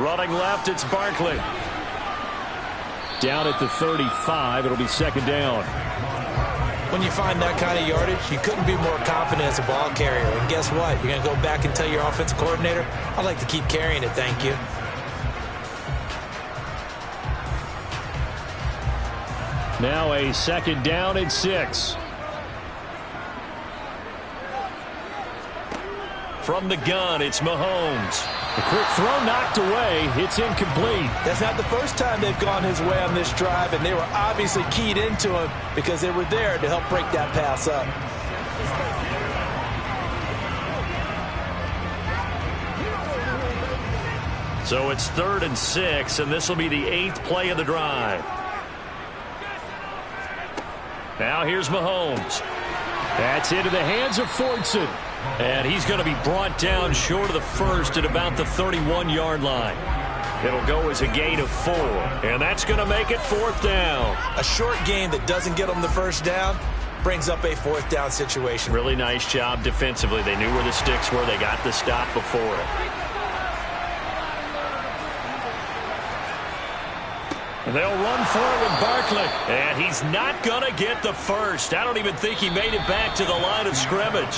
Running left, it's Barkley. Down at the 35, it'll be second down. When you find that kind of yardage, you couldn't be more confident as a ball carrier. And guess what? You're going to go back and tell your offensive coordinator, I'd like to keep carrying it, thank you. Now a second down and 6. From the gun, it's Mahomes. The quick throw knocked away. It's incomplete. That's not the first time they've gone his way on this drive, and they were obviously keyed into him because they were there to help break that pass up. So it's 3rd and 6, and this will be the 8th play of the drive. Now here's Mahomes. That's into the hands of Fortson. And he's going to be brought down short of the first at about the 31-yard line. It'll go as a gain of 4. And that's going to make it 4th down. A short gain that doesn't get them the first down brings up a 4th down situation. Really nice job defensively. They knew where the sticks were. They got the stop before it. And they'll run for it with Barkley. And he's not going to get the first. I don't even think he made it back to the line of scrimmage.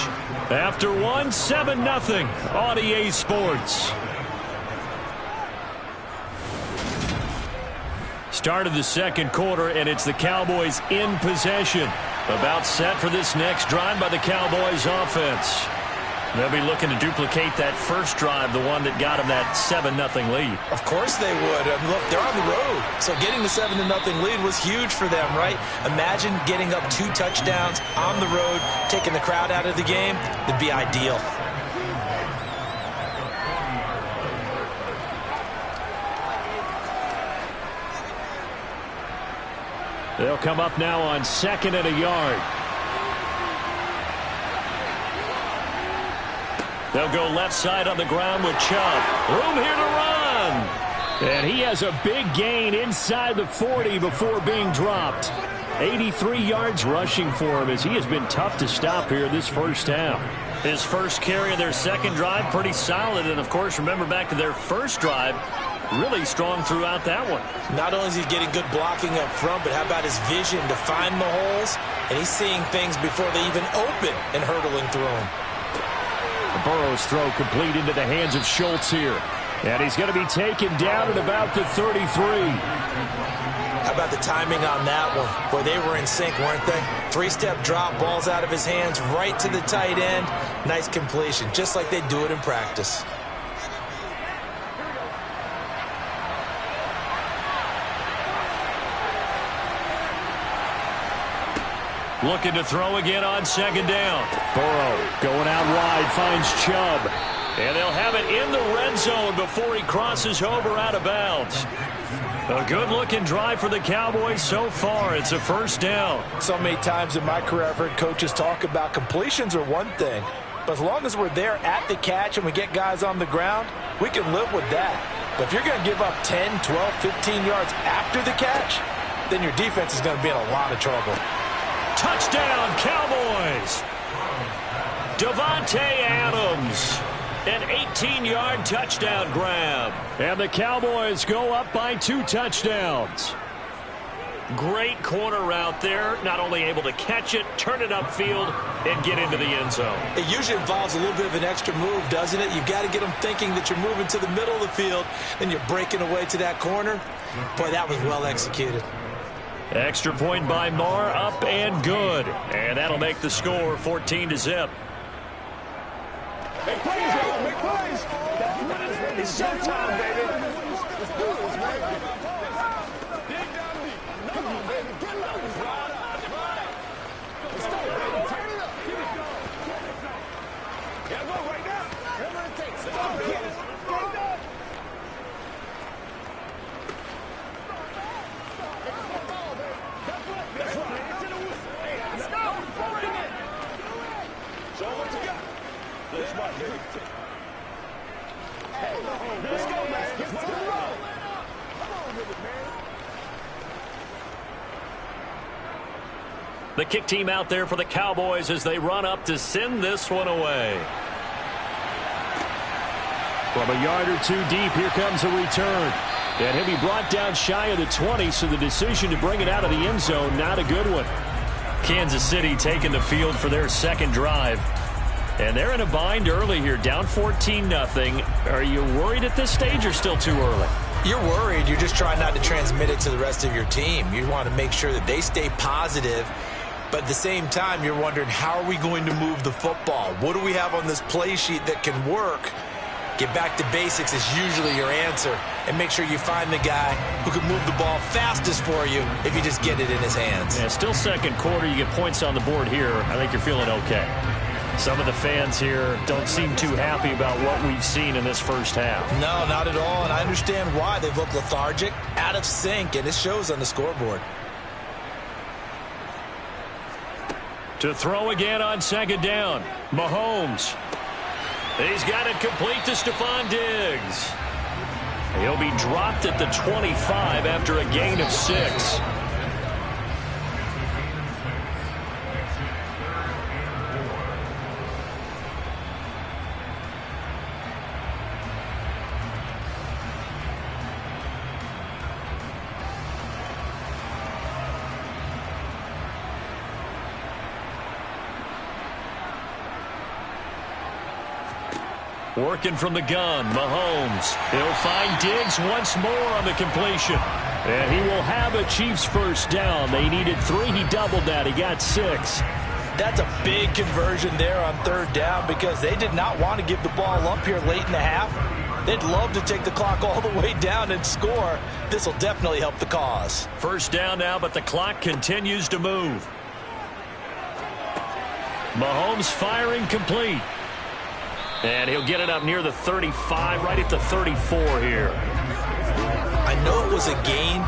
After one, 7-0 on EA Sports. Start of the second quarter, and it's the Cowboys in possession. About set for this next drive by the Cowboys offense. They'll be looking to duplicate that first drive, the one that got them that 7-0 lead. Of course they would. Look, they're on the road. So getting the 7-0 lead was huge for them, right? Imagine getting up 2 touchdowns on the road, taking the crowd out of the game. That'd be ideal. They'll come up now on 2nd and a yard. They'll go left side on the ground with Chubb. Room here to run. And he has a big gain inside the 40 before being dropped. 83 yards rushing for him as he has been tough to stop here this first half. His first carry of their second drive, pretty solid. And, of course, remember back to their first drive, really strong throughout that one. Not only is he getting good blocking up front, but how about his vision to find the holes? And he's seeing things before they even open and hurtling through them. Burrow's throw complete into the hands of Schultz here. And he's going to be taken down at about the 33. How about the timing on that one? Boy, they were in sync, weren't they? 3-step drop, balls out of his hands, right to the tight end. Nice completion, just like they do it in practice. Looking to throw again on second down. Burrow going out wide, finds Chubb. And they'll have it in the red zone before he crosses over out of bounds. A good-looking drive for the Cowboys so far. It's a first down. So many times in my career I've heard coaches talk about completions are one thing. But as long as we're there at the catch and we get guys on the ground, we can live with that. But if you're going to give up 10, 12, 15 yards after the catch, then your defense is going to be in a lot of trouble. Touchdown, Cowboys! Davante Adams. An 18-yard touchdown grab. And the Cowboys go up by 2 touchdowns. Great corner route there. Not only able to catch it, turn it upfield, and get into the end zone. It usually involves a little bit of an extra move, doesn't it? You've got to get them thinking that you're moving to the middle of the field and you're breaking away to that corner. Boy, that was well executed. Extra point by Marr, up and good. And that'll make the score 14-0. Make plays, y'all. Make plays. It's showtime, baby. Let's do this, man. Dig down deep. Come on, baby. Get low. Let's go, baby. Turn it up. Keep it going. Gotta go right now. Whatever it takes. Let's go, get it. That's right. Let's go. Bring it. Show what you got. Let's march, baby. Hey, let's go, man. Let's roll. Come on with it, man. The kick team out there for the Cowboys as they run up to send this one away. From a yard or two deep, here comes a return. And he'll be brought down shy of the 20, so the decision to bring it out of the end zone, not a good one. Kansas City taking the field for their second drive. And they're in a bind early here, down 14-0. Are you worried at this stage or still too early? You're worried. You're just trying not to transmit it to the rest of your team. You want to make sure that they stay positive. But at the same time, you're wondering, how are we going to move the football? What do we have on this play sheet that can work? Get back to basics is usually your answer. And make sure you find the guy who can move the ball fastest for you if you just get it in his hands. Yeah, still second quarter. You get points on the board here. I think you're feeling okay. Some of the fans here don't seem too happy about what we've seen in this first half. No, not at all. And I understand why. They look lethargic, out of sync, and it shows on the scoreboard. To throw again on second down. Mahomes. He's got it complete to Stephon Diggs. He'll be dropped at the 25 after a gain of 6. Working from the gun, Mahomes. He'll find Diggs once more on the completion. And he will have a Chiefs first down. They needed 3. He doubled that. He got 6. That's a big conversion there on third down because they did not want to give the ball up here late in the half. They'd love to take the clock all the way down and score. This will definitely help the cause. First down now, but the clock continues to move. Mahomes firing complete. And he'll get it up near the 35, right at the 34 here. I know it was a gain,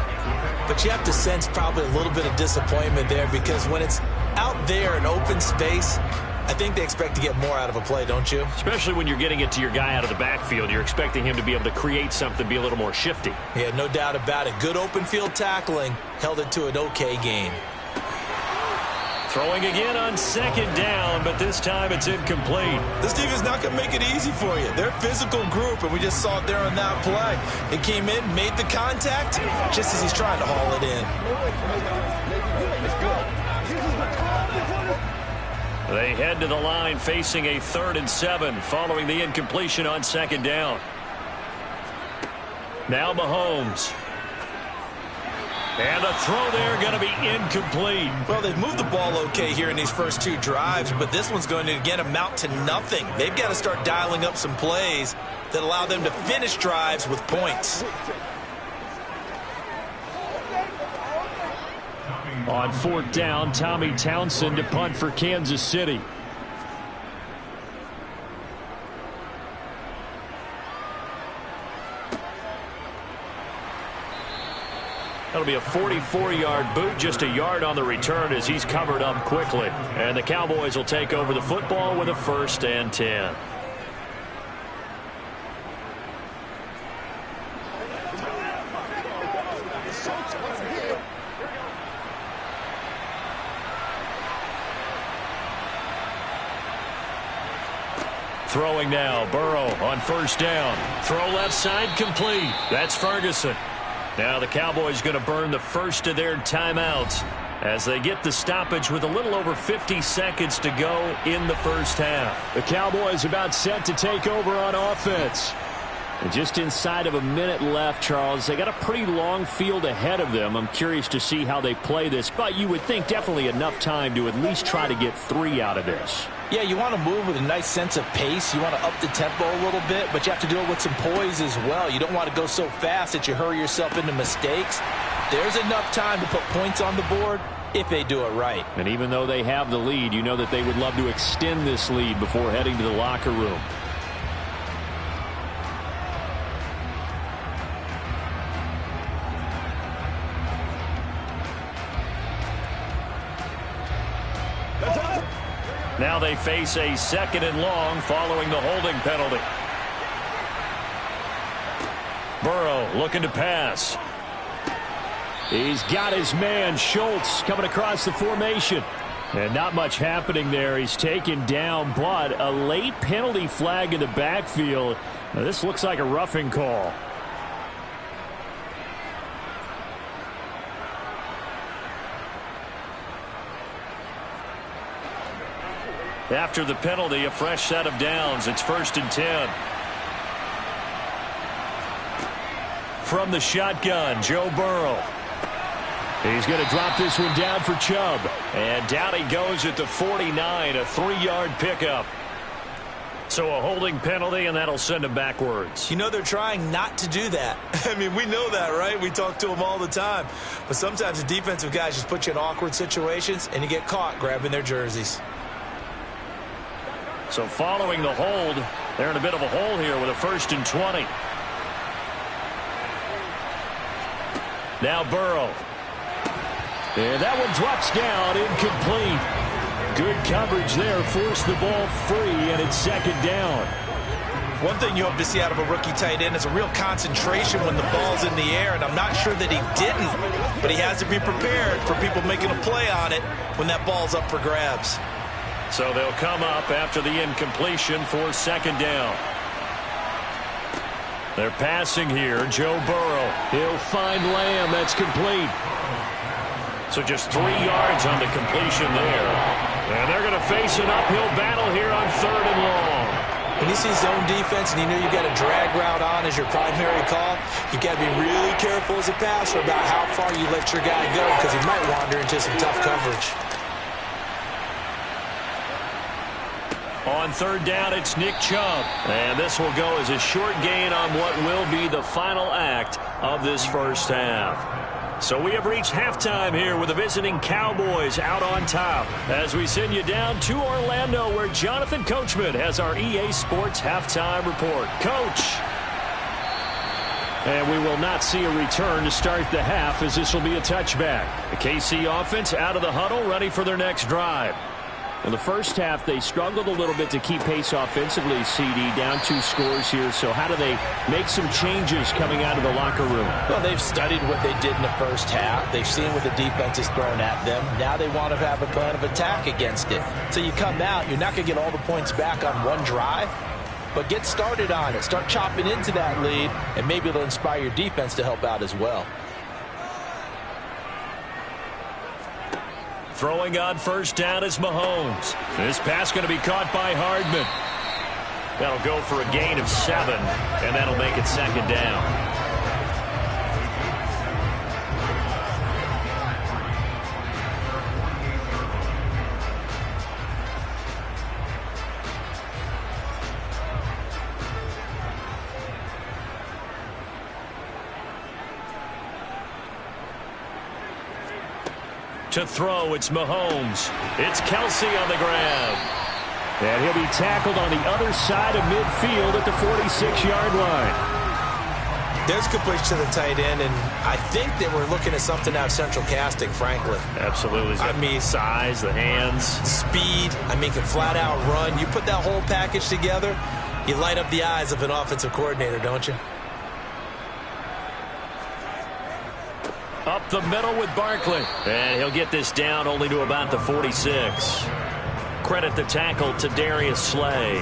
but you have to sense probably a little bit of disappointment there because when it's out there in open space, I think they expect to get more out of a play, don't you? Especially when you're getting it to your guy out of the backfield. You're expecting him to be able to create something, be a little more shifty. Yeah, no doubt about it. Good open field tackling held it to an okay gain. Throwing again on second down, but this time it's incomplete. This team is not going to make it easy for you. They're a physical group, and we just saw it there on that play. It came in, made the contact, just as he's trying to haul it in. They head to the line facing a 3rd and 7 following the incompletion on second down. Now Mahomes. And the throw there going to be incomplete. Well, they've moved the ball okay here in these first 2 drives, but this one's going to, again, amount to nothing. They've got to start dialing up some plays that allow them to finish drives with points. On 4th down, Tommy Townsend to punt for Kansas City. That'll be a 44-yard boot, just a yard on the return as he's covered up quickly. And the Cowboys will take over the football with a 1st and 10. Throwing now, Burrow on 1st down. Throw left side complete. That's Ferguson. Now the Cowboys going to burn the first of their timeouts as they get the stoppage with a little over 50 seconds to go in the first half. The Cowboys about set to take over on offense. And just inside of a minute left, Charles. They got a pretty long field ahead of them. I'm curious to see how they play this, but you would think definitely enough time to at least try to get 3 out of this. Yeah, you want to move with a nice sense of pace. You want to up the tempo a little bit, but you have to do it with some poise as well. You don't want to go so fast that you hurry yourself into mistakes. There's enough time to put points on the board if they do it right. And even though they have the lead, you know that they would love to extend this lead before heading to the locker room. Now they face a 2nd and long following the holding penalty. Burrow looking to pass. He's got his man, Schultz, coming across the formation. And not much happening there. He's taken down, but a late penalty flag in the backfield. Now, this looks like a roughing call. After the penalty, a fresh set of downs. It's 1st and 10. From the shotgun, Joe Burrow. He's going to drop this one down for Chubb. And down he goes at the 49, a 3-yard pickup. So a holding penalty, and that'll send him backwards. You know they're trying not to do that. I mean, we know that, right? We talk to them all the time. But sometimes the defensive guys just put you in awkward situations, and you get caught grabbing their jerseys. So following the hold, they're in a bit of a hole here with a 1st and 20. Now Burrow. And that one drops down, incomplete. Good coverage there, forced the ball free, and it's 2nd down. One thing you hope to see out of a rookie tight end is a real concentration when the ball's in the air, and I'm not sure that he didn't, but he has to be prepared for people making a play on it when that ball's up for grabs. So they'll come up after the incompletion for 2nd down. They're passing here. Joe Burrow. He'll find Lamb. That's complete. So just 3 yards on the completion there. And they're going to face an uphill battle here on 3rd and long. When you see zone defense and you know you've got a drag route on as your primary call, you've got to be really careful as a passer about how far you let your guy go because he might wander into some tough coverage. On 3rd down, it's Nick Chubb. And this will go as a short gain on what will be the final act of this first half. So we have reached halftime here with the visiting Cowboys out on top as we send you down to Orlando where Jonathan Coachman has our EA Sports halftime report. Coach. And we will not see a return to start the half as this will be a touchback. The KC offense out of the huddle, ready for their next drive. In the first half, they struggled a little bit to keep pace offensively, CD, down 2 scores here. So how do they make some changes coming out of the locker room? Well, they've studied what they did in the first half. They've seen what the defense has thrown at them. Now they want to have a plan of attack against it. So you come out, you're not going to get all the points back on one drive, but get started on it. Start chopping into that lead, and maybe it'll inspire your defense to help out as well. Throwing on 1st down is Mahomes. This pass going to be caught by Hardman. That'll go for a gain of 7, and that'll make it 2nd down. To throw, it's Mahomes. It's Kelsey on the grab. And he'll be tackled on the other side of midfield at the 46-yard line. There's completion to the tight end, and I think that we're looking at something out of central casting, frankly. Absolutely. I mean, size, the hands. Speed. I mean, can flat out run. You put that whole package together, you light up the eyes of an offensive coordinator, don't you? Up the middle with Barkley. And he'll get this down only to about the 46. Credit the tackle to Darius Slay.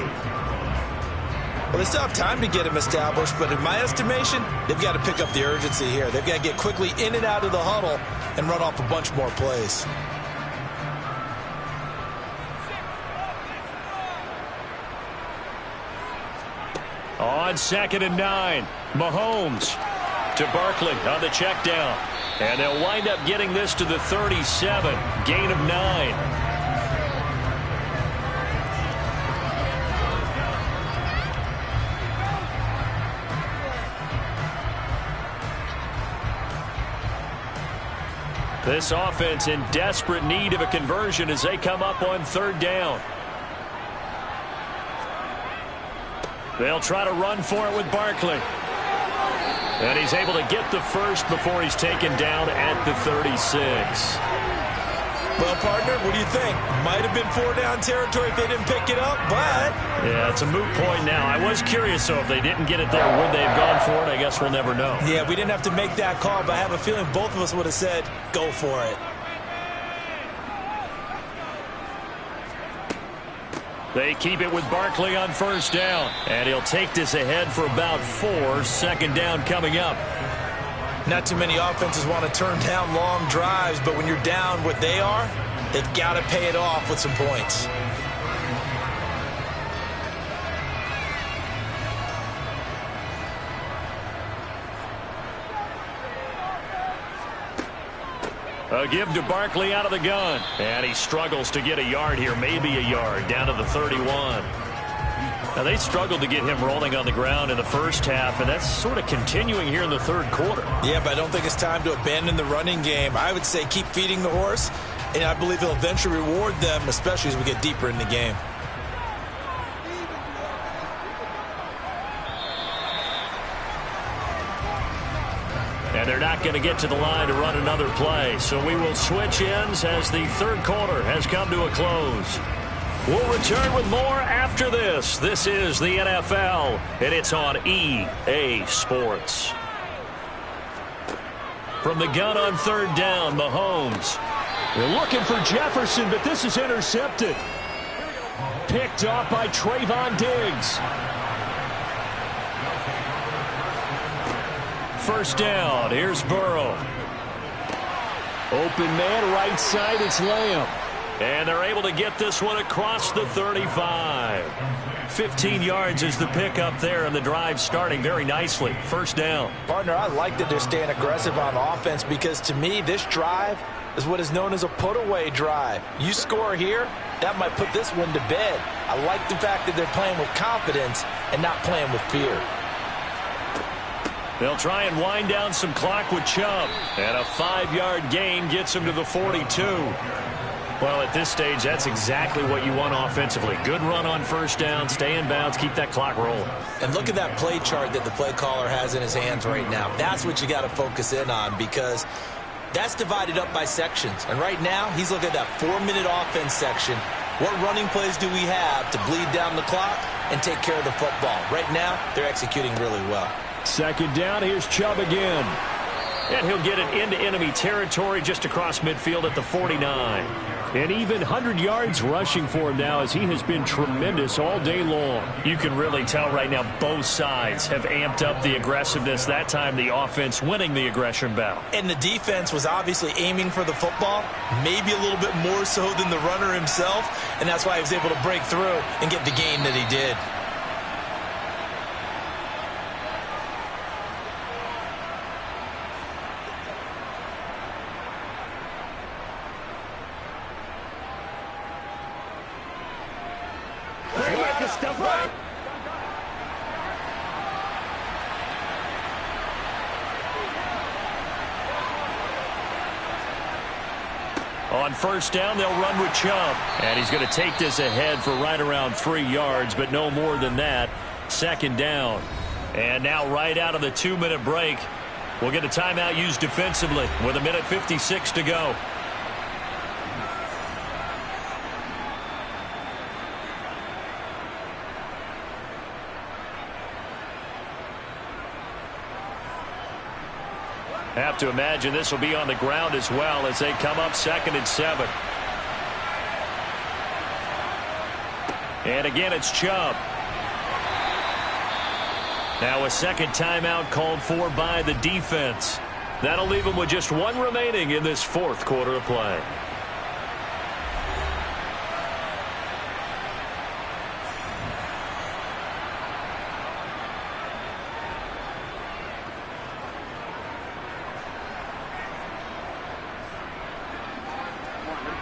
Well, they still have time to get him established, but in my estimation, they've got to pick up the urgency here. They've got to get quickly in and out of the huddle and run off a bunch more plays. On 2nd and 9, Mahomes to Barkley on the check down. And they'll wind up getting this to the 37. Gain of 9. This offense in desperate need of a conversion as they come up on 3rd down. They'll try to run for it with Barkley. And he's able to get the first before he's taken down at the 36. Well, partner, what do you think? Might have been 4-down territory if they didn't pick it up, but... Yeah, it's a moot point now. I was curious, so if they didn't get it there, would they have gone for it? I guess we'll never know. Yeah, we didn't have to make that call, but I have a feeling both of us would have said, go for it. They keep it with Barkley on first down. And he'll take this ahead for about 4. Second down coming up. Not too many offenses want to turn down long drives, but when you're down what they are, they've got to pay it off with some points. A give to Barkley out of the gun. And he struggles to get a yard here, maybe a yard, down to the 31. Now, they struggled to get him rolling on the ground in the first half, and that's sort of continuing here in the third quarter. Yeah, but I don't think it's time to abandon the running game. I would say keep feeding the horse, and I believe he'll eventually reward them, especially as we get deeper in the game. And they're not going to get to the line to run another play. So we will switch ends as the third quarter has come to a close. We'll return with more after this. This is the NFL, and it's on EA Sports. From the gun on third down, Mahomes. They're looking for Jefferson, but this is intercepted. Picked off by Trayvon Diggs. First down, here's Burrow. Open man, right side, it's Lamb. And they're able to get this one across the 35. 15 yards is the pickup there, and the drive starting very nicely. First down. Partner, I like that they're staying aggressive on offense because, to me, this drive is what is known as a put-away drive. You score here, that might put this one to bed. I like the fact that they're playing with confidence and not playing with fear. They'll try and wind down some clock with Chubb. And a 5-yard gain gets him to the 42. Well, at this stage, that's exactly what you want offensively. Good run on first down, stay in bounds, keep that clock rolling. And look at that play chart that the play caller has in his hands right now. That's what you got to focus in on because that's divided up by sections. And right now, he's looking at that 4-minute offense section. What running plays do we have to bleed down the clock and take care of the football? Right now, they're executing really well. Second down, here's Chubb again. And he'll get it into enemy territory just across midfield at the 49. And even 100 yards rushing for him now as he has been tremendous all day long. You can really tell right now both sides have amped up the aggressiveness. That time the offense winning the aggression battle. And the defense was obviously aiming for the football, maybe a little bit more so than the runner himself. And that's why he was able to break through and get the gain that he did. On first down, they'll run with Chubb. And he's going to take this ahead for right around 3 yards, but no more than that. Second down. And now right out of the 2-minute break, we'll get a timeout used defensively with 1:56 to go. Have to imagine this will be on the ground as well as they come up 2nd and 7. And again, it's Chubb. Now a second timeout called for by the defense. That'll leave them with just 1 remaining in this 4th quarter of play.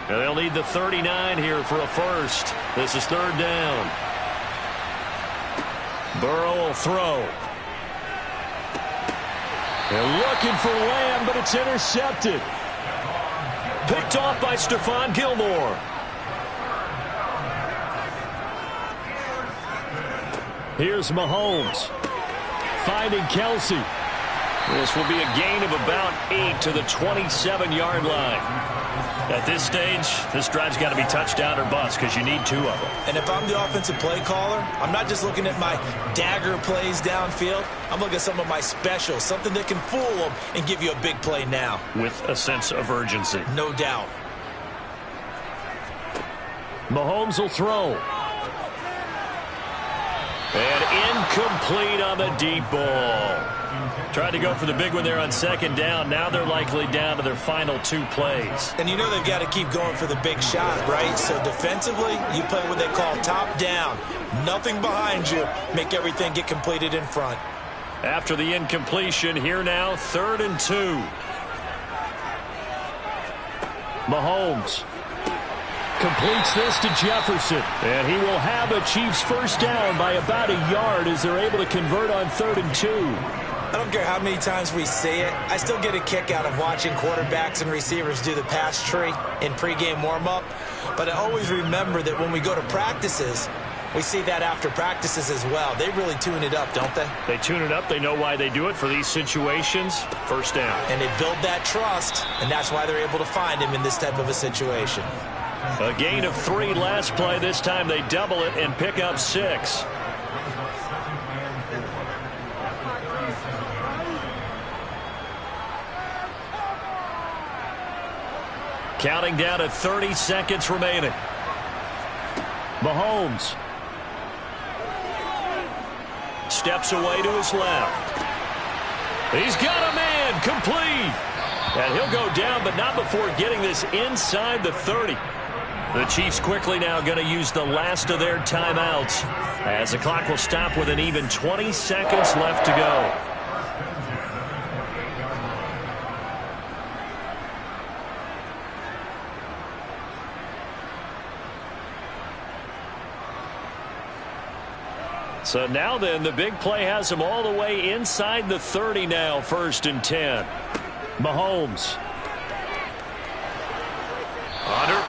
They'll need the 39 here for a first. This is 3rd down. Burrow will throw. They're looking for Lamb, but it's intercepted. Picked off by Stephon Gilmore. Here's Mahomes. Finding Kelsey. This will be a gain of about 8 to the 27-yard line. At this stage, this drive's got to be touchdown or bust because you need 2 of them. And if I'm the offensive play caller, I'm not just looking at my dagger plays downfield. I'm looking at some of my specials, something that can fool them and give you a big play now. With a sense of urgency. No doubt. Mahomes will throw. And incomplete on the deep ball. Tried to go for the big one there on second down. Now they're likely down to their final 2 plays. And you know they've got to keep going for the big shot, right? So defensively, you play what they call top down. Nothing behind you. Make everything get completed in front. After the incompletion, here now, 3rd and 2. Mahomes completes this to Jefferson. And he will have a Chiefs first down by about a yard as they're able to convert on 3rd and 2. I don't care how many times we see it. I still get a kick out of watching quarterbacks and receivers do the pass tree in pregame warm-up. But I always remember that when we go to practices, we see that after practices as well. They really tune it up, don't they? They tune it up. They know why they do it for these situations. First down. And they build that trust, and that's why they're able to find him in this type of a situation. A gain of 3 last play. This time they double it and pick up 6. Counting down to 30 seconds remaining. Mahomes steps away to his left. He's got a man, complete. And he'll go down, but not before getting this inside the 30. The Chiefs quickly now going to use the last of their timeouts as the clock will stop with an even 20 seconds left to go. So now then, the big play has him all the way inside the 30 now, 1st and 10. Mahomes. Under.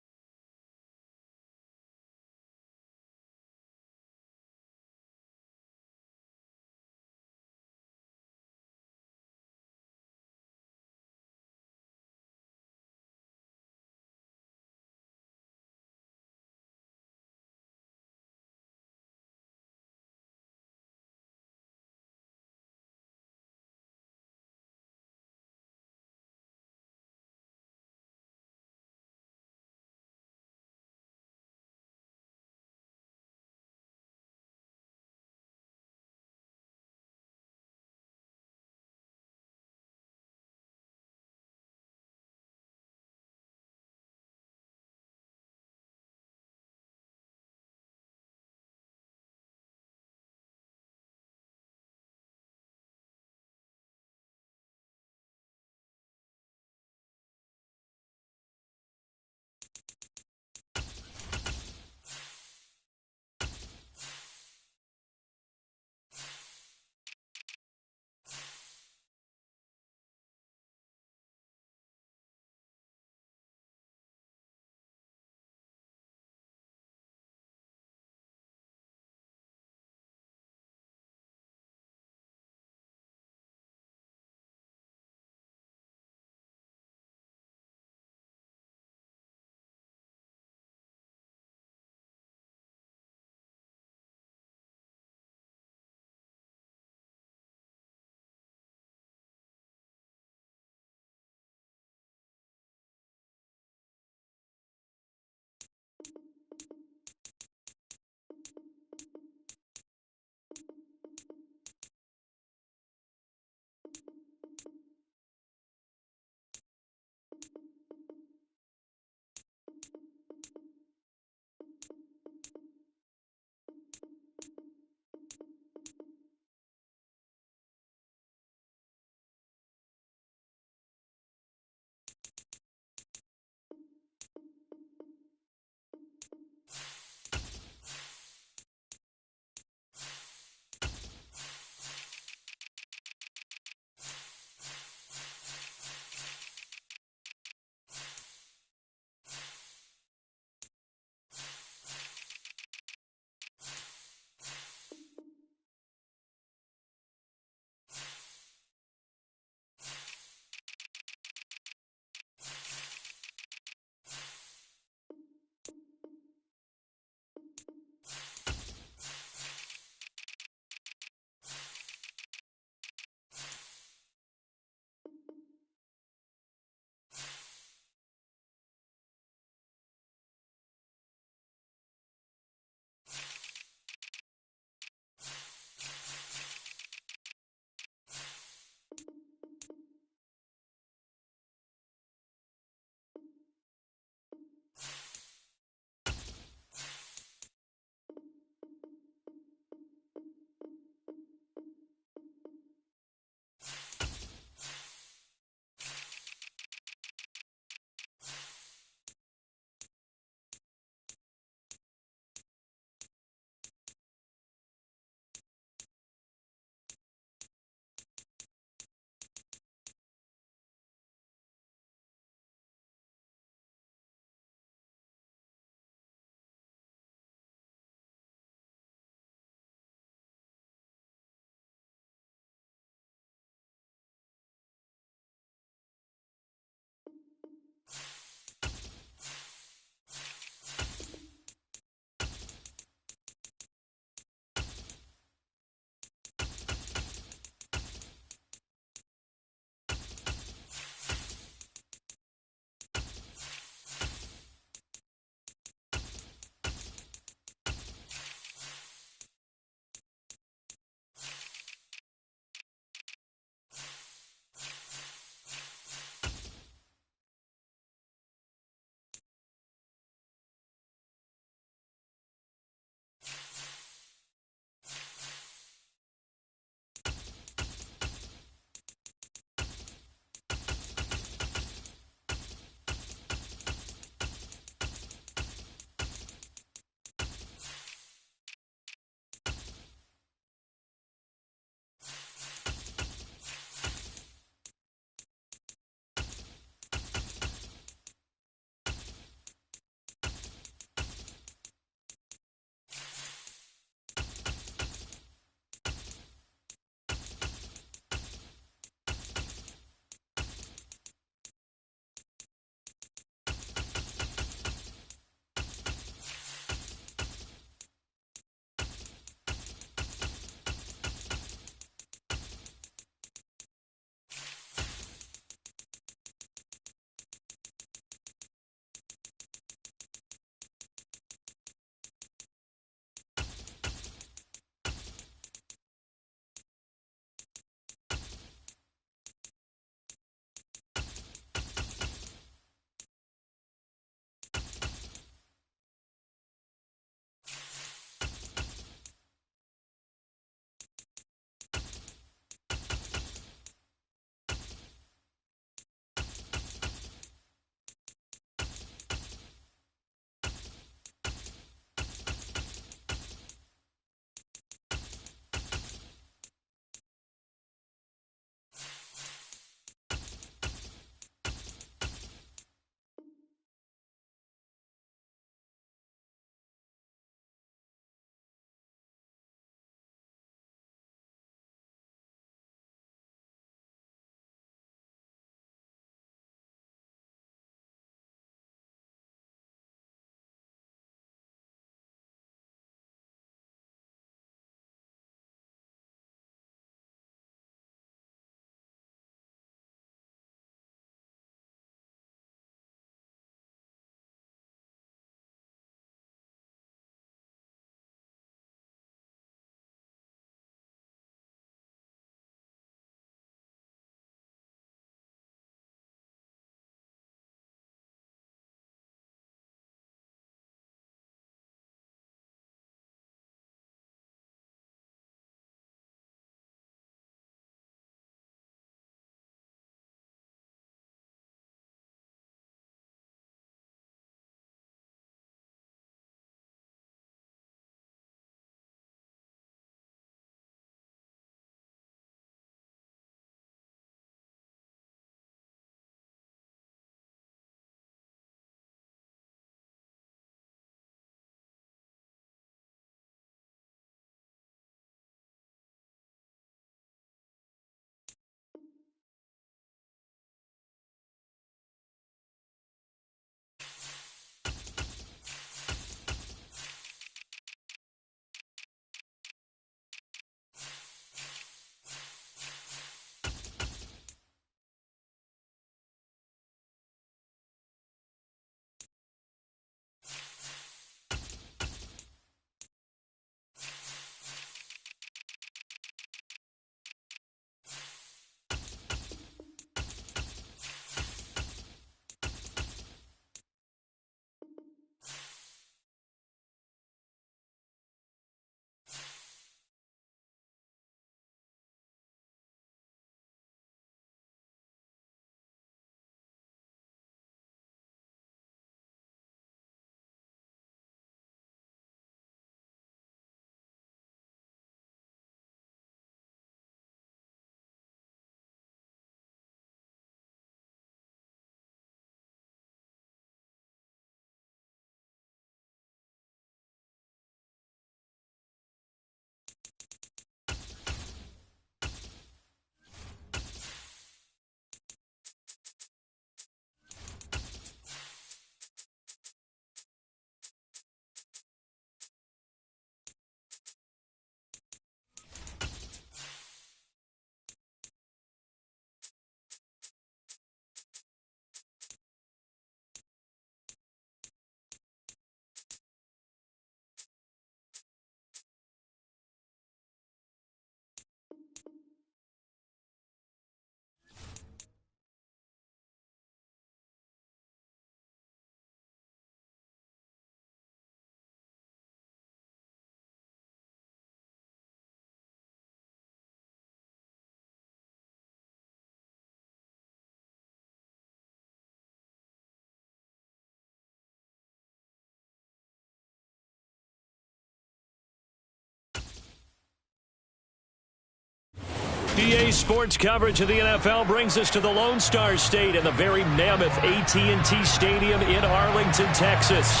EA Sports coverage of the NFL brings us to the Lone Star State and the very mammoth AT&T Stadium in Arlington, Texas.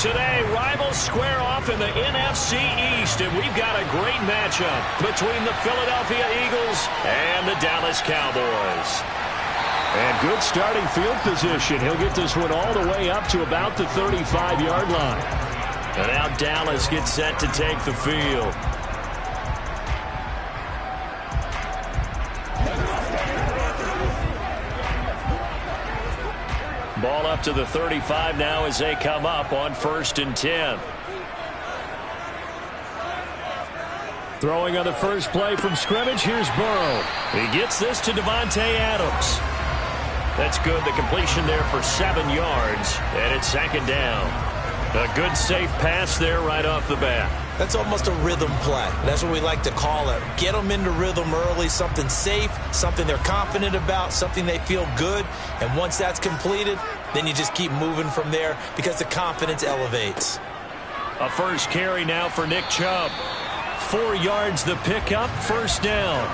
Today, rivals square off in the NFC East, and we've got a great matchup between the Philadelphia Eagles and the Dallas Cowboys. And good starting field position. He'll get this one all the way up to about the 35-yard line. And now Dallas gets set to take the field. Ball up to the 35 now as they come up on 1st and 10. Throwing on the first play from scrimmage, here's Burrow. He gets this to Davante Adams. That's good. The completion there for 7 yards, and it's 2nd down. A good, safe pass there right off the bat. That's almost a rhythm play. That's what we like to call it. Get them into rhythm early, something safe, something they're confident about, something they feel good. And once that's completed, then you just keep moving from there because the confidence elevates. A first carry now for Nick Chubb. 4 yards the pickup, 1st down.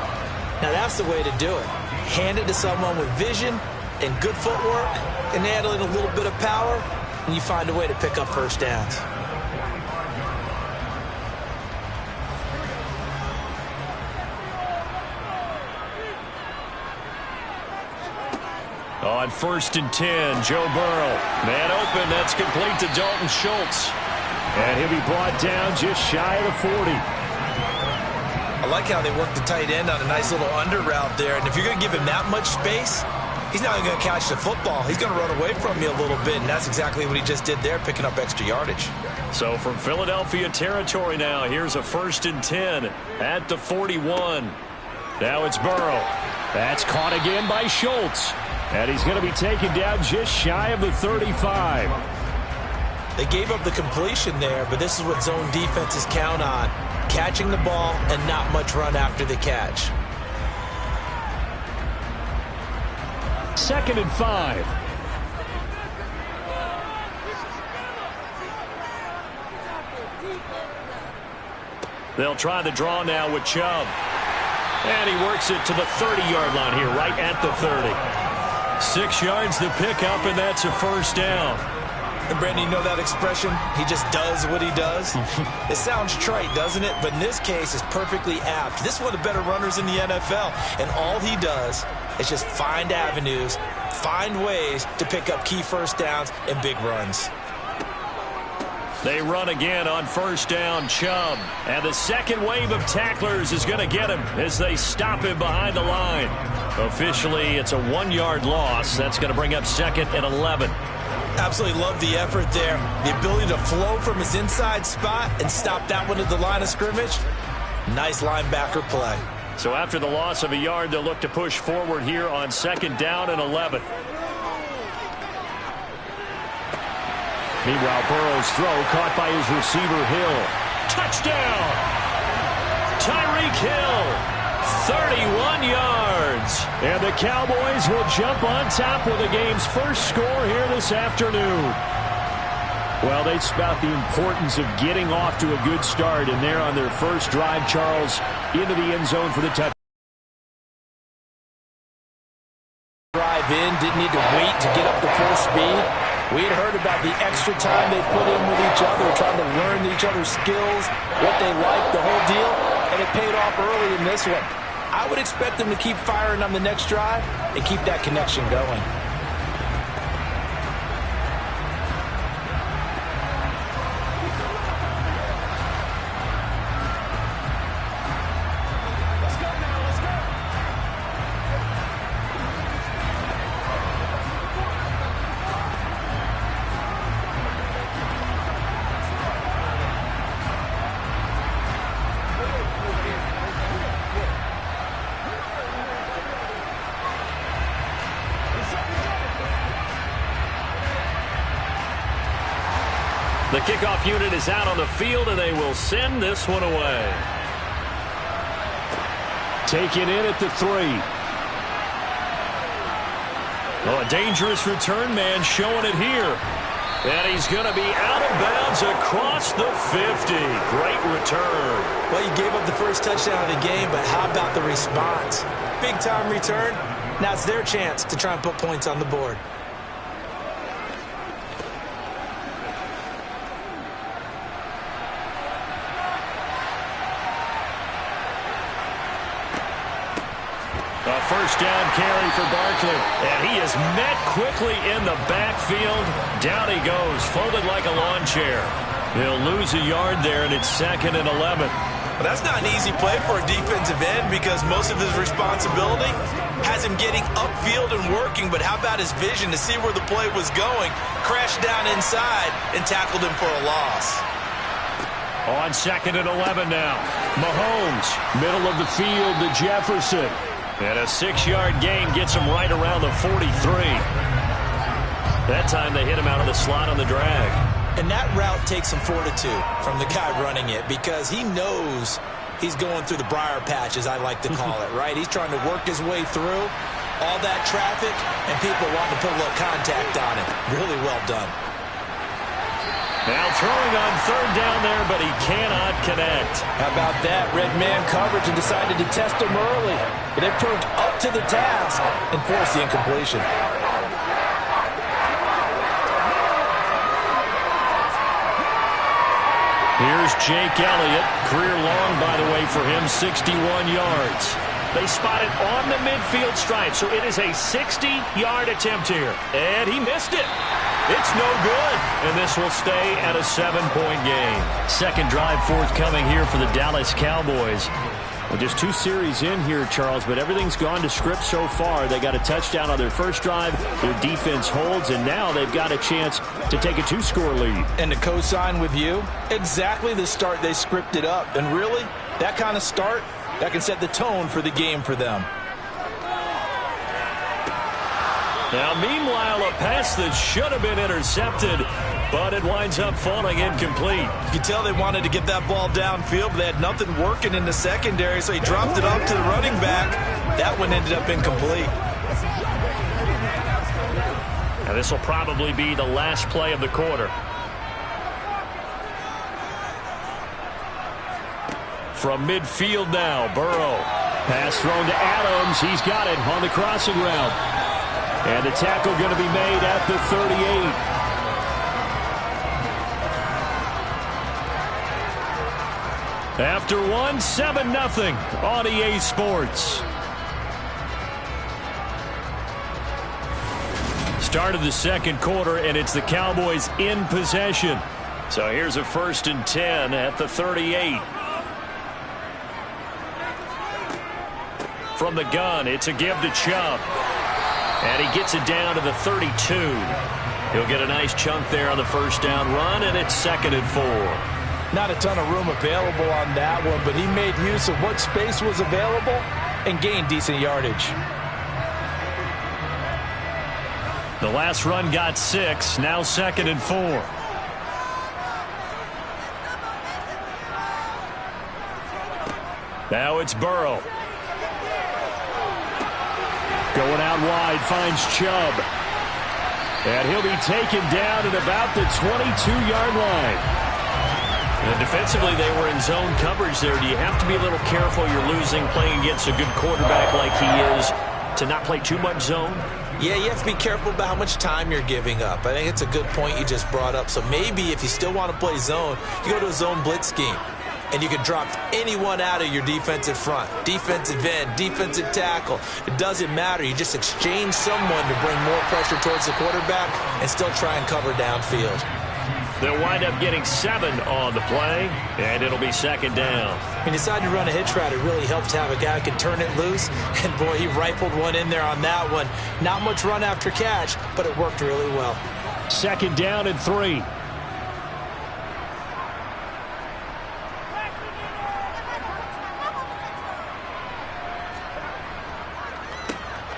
Now that's the way to do it. Hand it to someone with vision and good footwork and add in a little bit of power, and you find a way to pick up 1st downs. On 1st and 10, Joe Burrow. Man open, that's complete to Dalton Schultz. And he'll be brought down just shy of the 40. I like how they work the tight end on a nice little under route there. And if you're going to give him that much space, he's not even going to catch the football. He's going to run away from you a little bit, and that's exactly what he just did there, picking up extra yardage. So from Philadelphia territory now, here's a 1st and 10 at the 41. Now it's Burrow. That's caught again by Schultz. And he's going to be taken down just shy of the 35. They gave up the completion there, but this is what zone defenses count on. Catching the ball and not much run after the catch. 2nd and 5. They'll try the draw now with Chubb. And he works it to the 30-yard line here, right at the 30. 6 yards the pickup, and that's a 1st down. And Brandon, you know that expression? He just does what he does. It sounds trite, doesn't it? But in this case, it's perfectly apt. This is one of the better runners in the NFL. And all he does is just find avenues, find ways to pick up key 1st downs and big runs. They run again on 1st down, Chubb. And the second wave of tacklers is going to get him as they stop him behind the line. Officially, it's a 1-yard loss. That's going to bring up 2nd and 11. Absolutely love the effort there. The ability to flow from his inside spot and stop that one at the line of scrimmage. Nice linebacker play. So after the loss of a yard, they'll look to push forward here on 2nd down and 11. Meanwhile, Burrow's throw caught by his receiver, Hill. Touchdown! Tyreek Hill, 31 yards. And the Cowboys will jump on top with the game's first score here this afternoon. Well, they spout the importance of getting off to a good start, and they're on their first drive, Charles, into the end zone for the touchdown. Drive in, didn't need to wait to get up to full speed. We had heard about the extra time they put in with each other, trying to learn each other's skills, what they like, the whole deal, and it paid off early in this one. I would expect them to keep firing on the next drive and keep that connection going. The kickoff unit is out on the field, and they will send this one away. Taken in at the 3. Oh, a dangerous return man showing it here. And he's going to be out of bounds across the 50. Great return. Well, you gave up the first touchdown of the game, but how about the response? Big-time return. Now it's their chance to try and put points on the board. A first down carry for Barkley. And he is met quickly in the backfield. Down he goes, folded like a lawn chair. He'll lose a yard there, and it's 2nd and 11. Well, that's not an easy play for a defensive end because most of his responsibility has him getting upfield and working. But how about his vision to see where the play was going, crashed down inside, and tackled him for a loss. On 2nd and 11 now. Mahomes, middle of the field to Jefferson. And a 6-yard gain gets him right around the 43. That time they hit him out of the slot on the drag. And that route takes some fortitude from the guy running it because he knows he's going through the briar patch, as I like to call it, right? He's trying to work his way through all that traffic and people wanting to put a little contact on him. Really well done. Now throwing on 3rd down there, but he cannot connect. How about that? Red man coverage and decided to test him early. But they proved up to the task and forced the incompletion. Here's Jake Elliott. Career long, by the way, for him, 61 yards. They spot it on the midfield stripe, so it is a 60-yard attempt here. And he missed it. It's no good, and this will stay at a 7-point game. Second drive forthcoming here for the Dallas Cowboys. Well, just 2 series in here, Charles, but everything's gone to script so far. They got a touchdown on their first drive. Their defense holds, and now they've got a chance to take a 2-score lead. And to co-sign with you, exactly the start they scripted up. And really, that kind of start, that can set the tone for the game for them. Now, meanwhile, a pass that should have been intercepted, but it winds up falling incomplete. You can tell they wanted to get that ball downfield, but they had nothing working in the secondary, so he dropped it off to the running back. That one ended up incomplete. Now, this will probably be the last play of the quarter. From midfield now, Burrow. Pass thrown to Adams. He's got it on the crossing route. And the tackle going to be made at the 38. After one, 7-0 on EA Sports. Start of the second quarter, and it's the Cowboys in possession. So here's a 1st and 10 at the 38. From the gun, it's a give to Chubb. And he gets it down to the 32. He'll get a nice chunk there on the first down run, and it's 2nd and 4. Not a ton of room available on that one, but he made use of what space was available and gained decent yardage. The last run got 6, now 2nd and 4. Now it's Burrow. Going out wide, finds Chubb. And he'll be taken down at about the 22-yard line. And defensively, they were in zone coverage there. Do you have to be a little careful? You're losing, playing against a good quarterback like he is, to not play too much zone? Yeah, you have to be careful about how much time you're giving up. I think it's a good point you just brought up. So maybe if you still want to play zone, you go to a zone blitz scheme. And you can drop anyone out of your defensive front, defensive end, defensive tackle. It doesn't matter. You just exchange someone to bring more pressure towards the quarterback and still try and cover downfield. They'll wind up getting 7 on the play, and it'll be 2nd down. When you decide to run a hitch route, it really helps to have a guy who can turn it loose. And, boy, he rifled one in there on that one. Not much run after catch, but it worked really well. 2nd down and 3.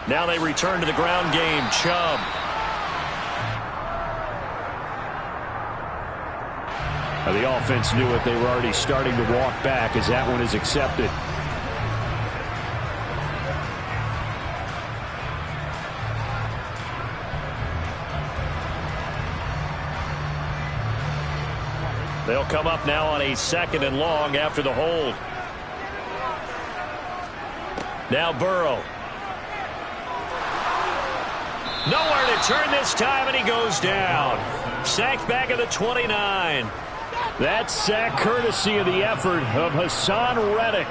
Now they return to the ground game. Chubb. Now the offense knew it. They were already starting to walk back as that one is accepted. They'll come up now on a 2nd and long after the hold. Now Burrow. Nowhere to turn this time, and he goes down. Sacked back at the 29. That sack courtesy of the effort of Haason Reddick.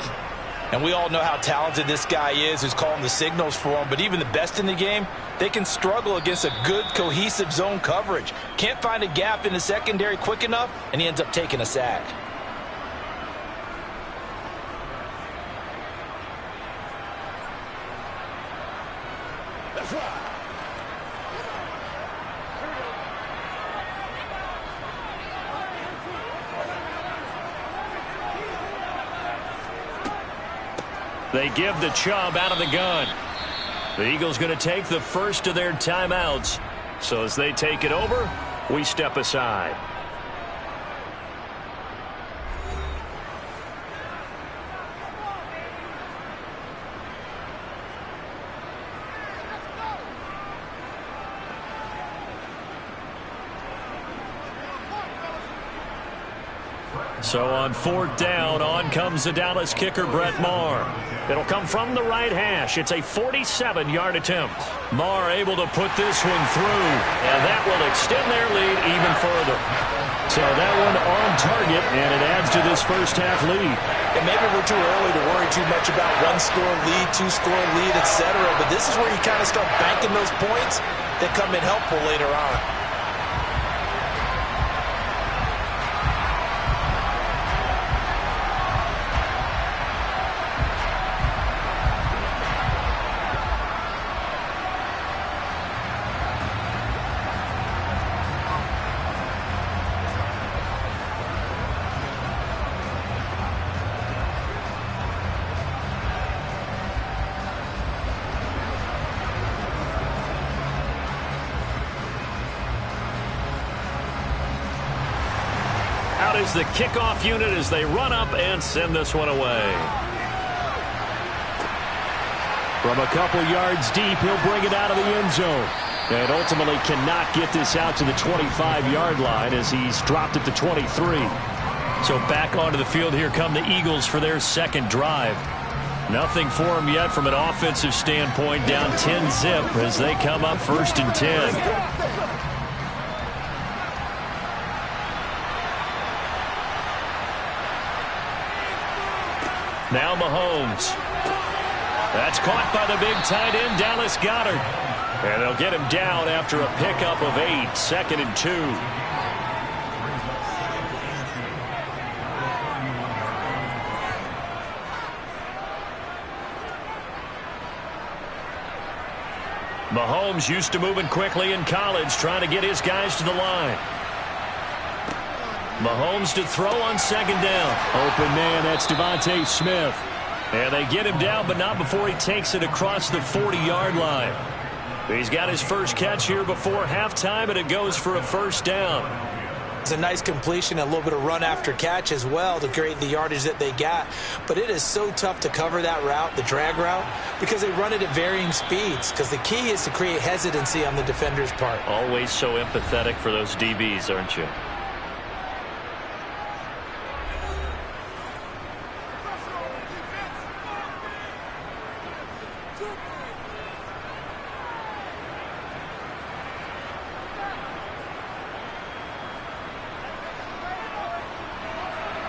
And we all know how talented this guy is who's calling the signals for him. But even the best in the game, they can struggle against a good, cohesive zone coverage. Can't find a gap in the secondary quick enough, and he ends up taking a sack. That's right. They give the Chubb out of the gun. The Eagles going to take the first of their timeouts. So as they take it over, we step aside. So on 4th down, on comes the Dallas kicker, Brett Maher. It'll come from the right hash. It's a 47-yard attempt. Maher able to put this one through, and that will extend their lead even further. So that one on target, and it adds to this first-half lead. And maybe we're too early to worry too much about 1-score lead, 2-score lead, etc. But this is where you kind of start banking those points that come in helpful later on. Out is the kickoff unit as they run up and send this one away. From a couple yards deep, he'll bring it out of the end zone. And ultimately cannot get this out to the 25-yard line as he's dropped at the 23. So back onto the field here come the Eagles for their second drive. Nothing for them yet from an offensive standpoint, down 10-zip as they come up 1st and 10. Now Mahomes. That's caught by the big tight end, Dallas Goedert. And they'll get him down after a pickup of 8, 2nd and 2. Mahomes used to moving quickly in college, trying to get his guys to the line. Mahomes to throw on 2nd down. Open man, that's Devontae Smith. And they get him down, but not before he takes it across the 40-yard line. He's got his first catch here before halftime, and it goes for a 1st down. It's a nice completion, a little bit of run after catch as well to create the yardage that they got. But it is so tough to cover that route, the drag route, because they run it at varying speeds. Because the key is to create hesitancy on the defender's part. Always so empathetic for those DBs, aren't you?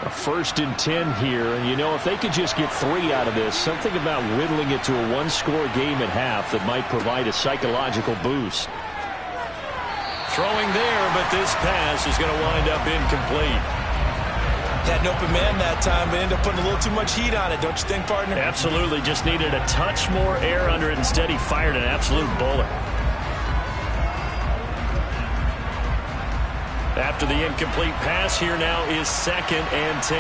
A 1st and 10 here, and you know, if they could just get 3 out of this, something about whittling it to a 1-score game at half that might provide a psychological boost. Throwing there, but this pass is going to wind up incomplete. Had an open man that time, but ended up putting a little too much heat on it, don't you think, partner? Absolutely, just needed a touch more air under it. Instead, he fired an absolute bullet. After the incomplete pass, here now is 2nd and 10.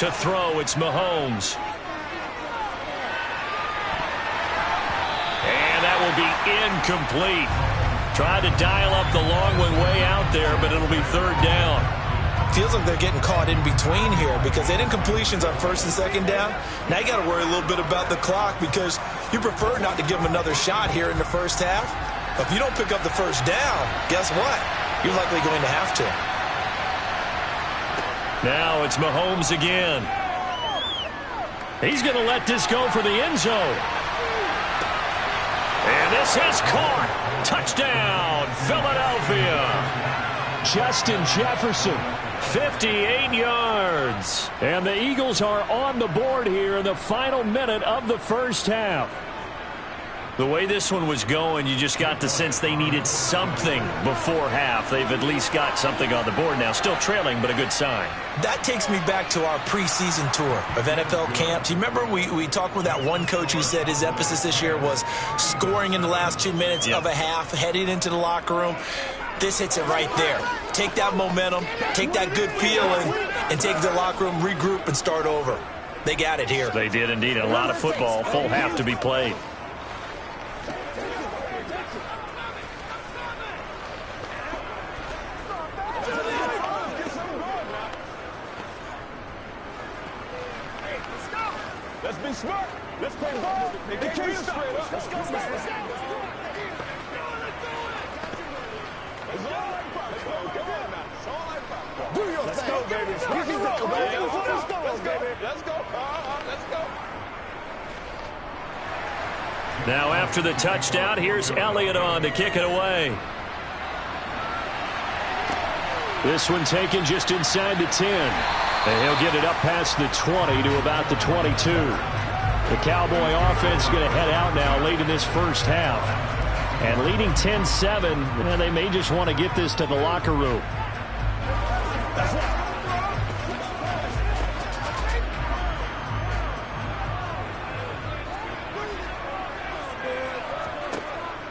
To throw, it's Mahomes. And that will be incomplete. Tried to dial up the long one way out there, but it'll be 3rd down. Feels like they're getting caught in between here because they did completions on 1st and 2nd down. Now you got to worry a little bit about the clock because you prefer not to give them another shot here in the first half. If you don't pick up the first down, guess what? You're likely going to have to. Now it's Mahomes again. He's going to let this go for the end zone. And this is caught. Touchdown, Philadelphia. Justin Jefferson, 58 yards. And the Eagles are on the board here in the final minute of the first half. The way this one was going, you just got the sense they needed something before half. They've at least got something on the board now. Still trailing, but a good sign. That takes me back to our preseason tour of NFL camps. You remember we talked with that one coach who said his emphasis this year was scoring in the last 2 minutes of a half, heading into the locker room. This hits it right there. Take that momentum, take that good feeling, and take the locker room, regroup, and start over. They got it here. They did indeed. A lot of football, full half to be played. Let's be smart. Let's play ball. They can't stop. Let's go, man. Let's go, baby. Let's go, baby. Let's go. Let's go. Now after the touchdown, here's Elliott on to kick it away. This one taken just inside the 10. And he'll get it up past the 20 to about the 22. The Cowboy offense is going to head out now late in this first half. And leading 10-7, they may just want to get this to the locker room.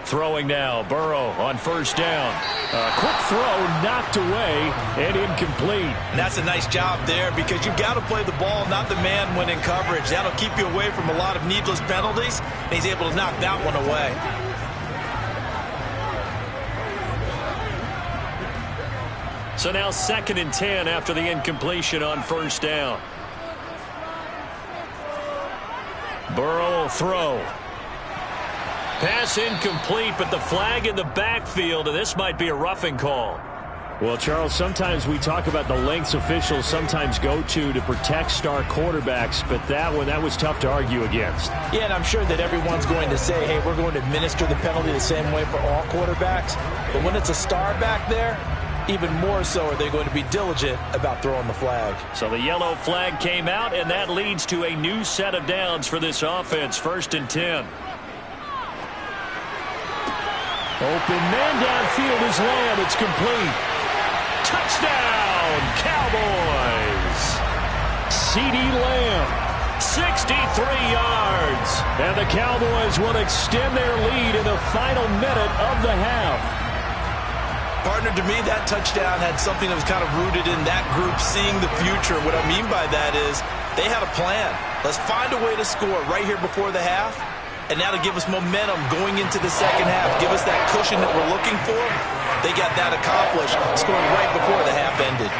Throwing now, Burrow on first down. A quick throw knocked away and incomplete. And that's a nice job there because you've got to play the ball, not the man when in coverage. That'll keep you away from a lot of needless penalties, and he's able to knock that one away. So now 2nd and 10 after the incompletion on first down. Burrow will throw. Pass incomplete, but the flag in the backfield, and this might be a roughing call. Well, Charles, sometimes we talk about the lengths officials sometimes go to protect star quarterbacks, but that was tough to argue against. Yeah, and I'm sure that everyone's going to say, hey, we're going to administer the penalty the same way for all quarterbacks. But when it's a star back there, even more so are they going to be diligent about throwing the flag. So the yellow flag came out, and that leads to a new set of downs for this offense, 1st and 10. Open man downfield is Lamb. It's complete. Touchdown, Cowboys. CeeDee Lamb, 63 yards. And the Cowboys will extend their lead in the final minute of the half. Partner, to me, that touchdown had something that was kind of rooted in that group seeing the future. What I mean by that is they had a plan. Let's find a way to score right here before the half. And now to give us momentum going into the second half, give us that cushion that we're looking for. They got that accomplished, scoring right before the half ended.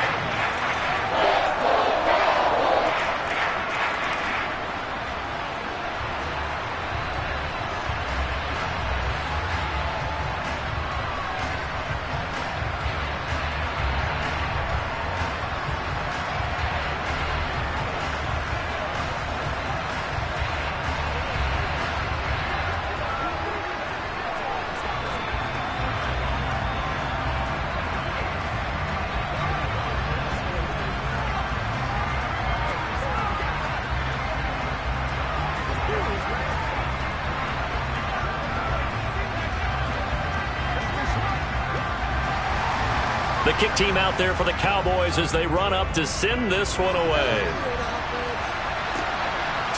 The kick team out there for the Cowboys as they run up to send this one away.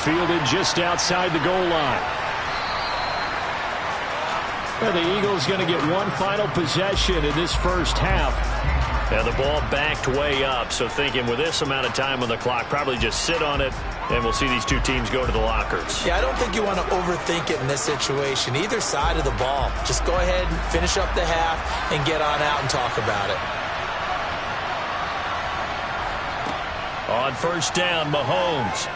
Fielded just outside the goal line. And the Eagles going to get one final possession in this first half. And the ball backed way up, so thinking with this amount of time on the clock, probably just sit on it, and we'll see these two teams go to the lockers. Yeah, I don't think you want to overthink it in this situation. Either side of the ball. Just go ahead and finish up the half and get on out and talk about it. On first down, Mahomes.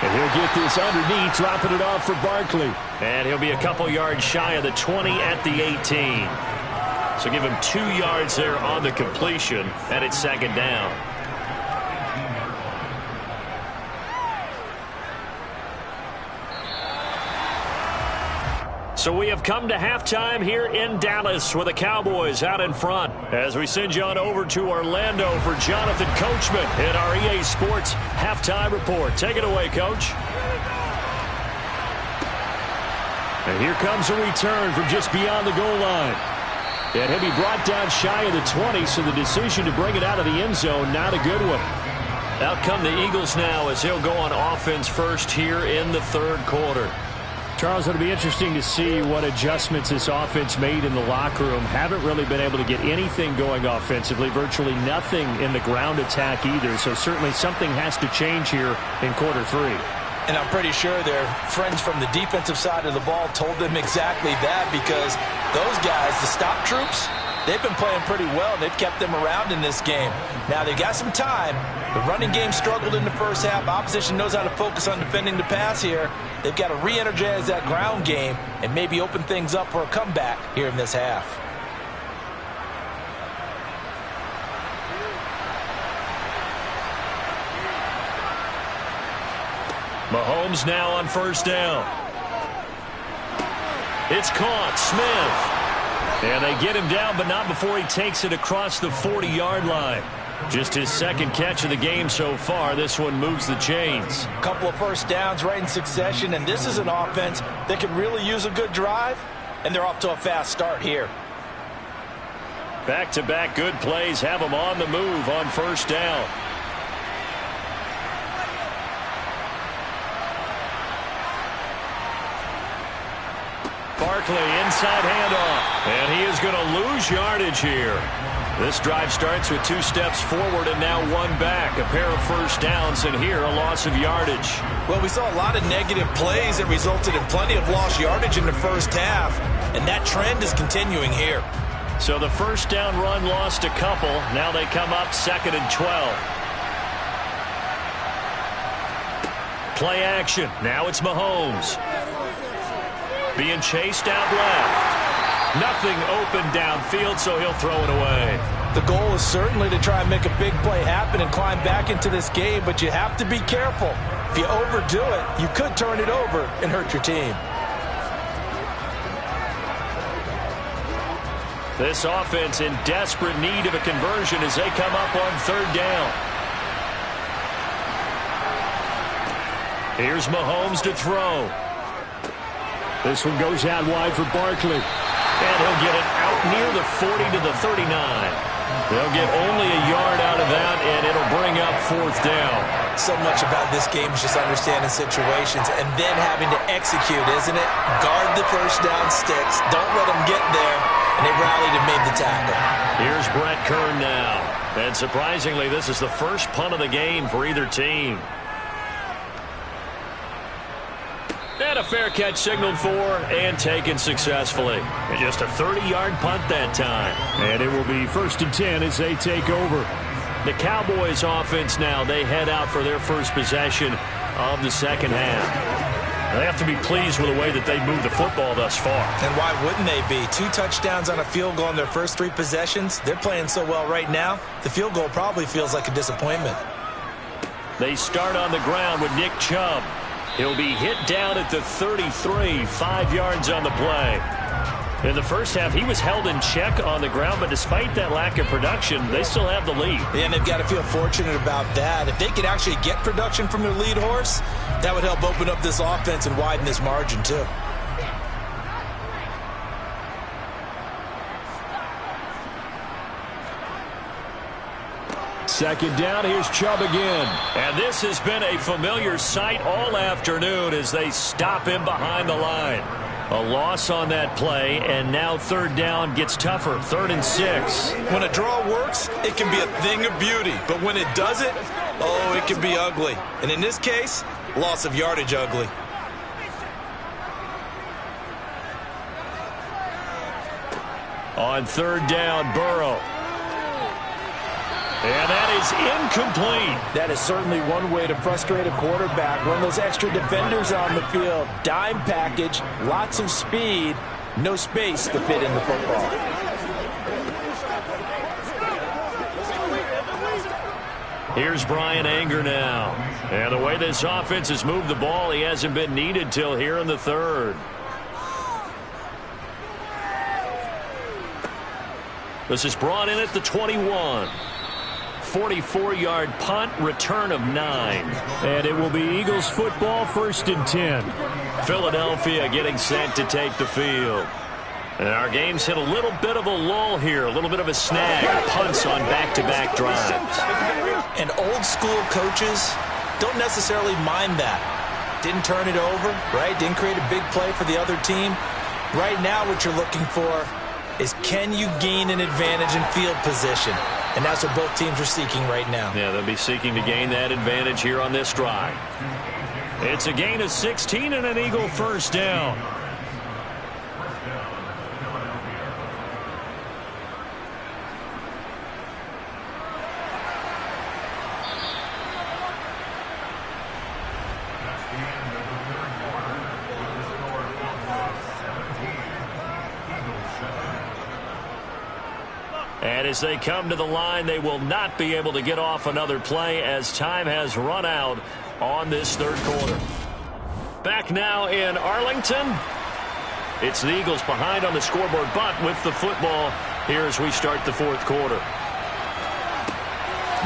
And he'll get this underneath, dropping it off for Barkley. And he'll be a couple yards shy of the 20 at the 18. So give him 2 yards there on the completion, and it's second down. So we have come to halftime here in Dallas with the Cowboys out in front. As we send you on over to Orlando for Jonathan Coachman in our EA Sports Halftime Report. Take it away, Coach. And here comes a return from just beyond the goal line. And he'll be brought down shy of the 20, so the decision to bring it out of the end zone, not a good one. Out come the Eagles now as he'll go on offense first here in the third quarter. Charles, it'll be interesting to see what adjustments this offense made in the locker room. Haven't really been able to get anything going offensively, virtually nothing in the ground attack either. So certainly something has to change here in quarter three. And I'm pretty sure their friends from the defensive side of the ball told them exactly that, because those guys, the stop troops, they've been playing pretty well. They've kept them around in this game. Now, they got some time. The running game struggled in the first half. Opposition knows how to focus on defending the pass here. They've got to re-energize that ground game and maybe open things up for a comeback here in this half. Mahomes now on first down. It's caught. Smith. And they get him down, but not before he takes it across the 40-yard line. Just his second catch of the game so far. This one moves the chains. A couple of first downs right in succession, and this is an offense that could really use a good drive, and they're off to a fast start here. Back-to-back good plays have them on the move on first down. Barkley, inside handoff, and he is going to lose yardage here. This drive starts with 2 steps forward and now 1 back. A pair of first downs, and here a loss of yardage. Well, we saw a lot of negative plays that resulted in plenty of lost yardage in the first half, and that trend is continuing here. So the first down run lost a couple. Now they come up 2nd and 12. Play action. Now it's Mahomes. Being chased out left. Nothing open downfield, so he'll throw it away. The goal is certainly to try and make a big play happen and climb back into this game, but you have to be careful. If you overdo it, you could turn it over and hurt your team. This offense in desperate need of a conversion as they come up on third down. Here's Mahomes to throw. This one goes out wide for Barkley. And he'll get it out near the 40 to the 39. They'll get only a yard out of that, and it'll bring up fourth down. So much about this game is just understanding situations and then having to execute, isn't it? Guard the first down sticks. Don't let them get there. And they rallied and made the tackle. Here's Brett Kern now. And surprisingly, this is the first punt of the game for either team. And a fair catch signaled for and taken successfully. And just a 30-yard punt that time. And it will be 1st and 10 as they take over. The Cowboys offense now, they head out for their first possession of the second half. They have to be pleased with the way that they moved the football thus far. And why wouldn't they be? 2 touchdowns on a field goal in their first 3 possessions. They're playing so well right now, the field goal probably feels like a disappointment. They start on the ground with Nick Chubb. He'll be hit down at the 33, 5 yards on the play. In the first half, he was held in check on the ground, but despite that lack of production, they still have the lead. And they've got to feel fortunate about that. If they could actually get production from their lead horse, that would help open up this offense and widen this margin too. Second down, here's Chubb again. And this has been a familiar sight all afternoon as they stop him behind the line. A loss on that play, and now third down gets tougher, 3rd and 6. When a draw works, it can be a thing of beauty. But when it doesn't, oh, it can be ugly. And in this case, loss of yardage ugly. On third down, Burrow. And that is incomplete. That is certainly one way to frustrate a quarterback. Run those extra defenders on the field. Dime package, lots of speed, no space to fit in the football. Here's Bryan Anger now. And the way this offense has moved the ball, he hasn't been needed till here in the third. This is brought in at the 21. 44-yard punt, return of 9. And it will be Eagles football, 1st and 10. Philadelphia getting set to take the field. And our game's hit a little bit of a lull here, a little bit of a snag, punts on back-to-back drives. And old school coaches don't necessarily mind that. Didn't turn it over, right? Didn't create a big play for the other team. Right now what you're looking for is, can you gain an advantage in field position? And that's what both teams are seeking right now. Yeah, they'll be seeking to gain that advantage here on this drive. It's a gain of 16 and an Eagle first down. And as they come to the line, they will not be able to get off another play as time has run out on this third quarter. Back now in Arlington. It's the Eagles behind on the scoreboard, but with the football here as we start the fourth quarter.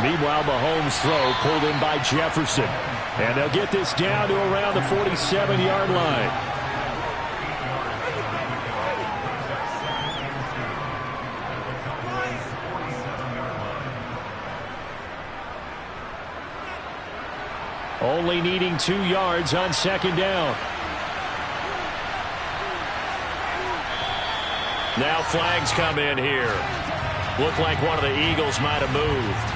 Meanwhile, Mahomes' throw pulled in by Jefferson. And they'll get this down to around the 47-yard line. Only needing 2 yards on 2nd down. Now flags come in here. Looked like one of the Eagles might have moved.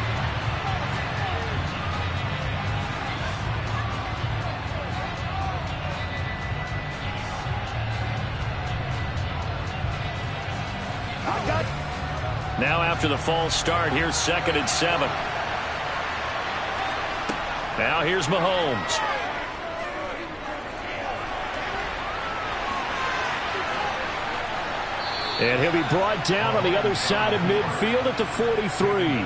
Now after the false start, here's 2nd and 7. Now here's Mahomes. And he'll be brought down on the other side of midfield at the 43.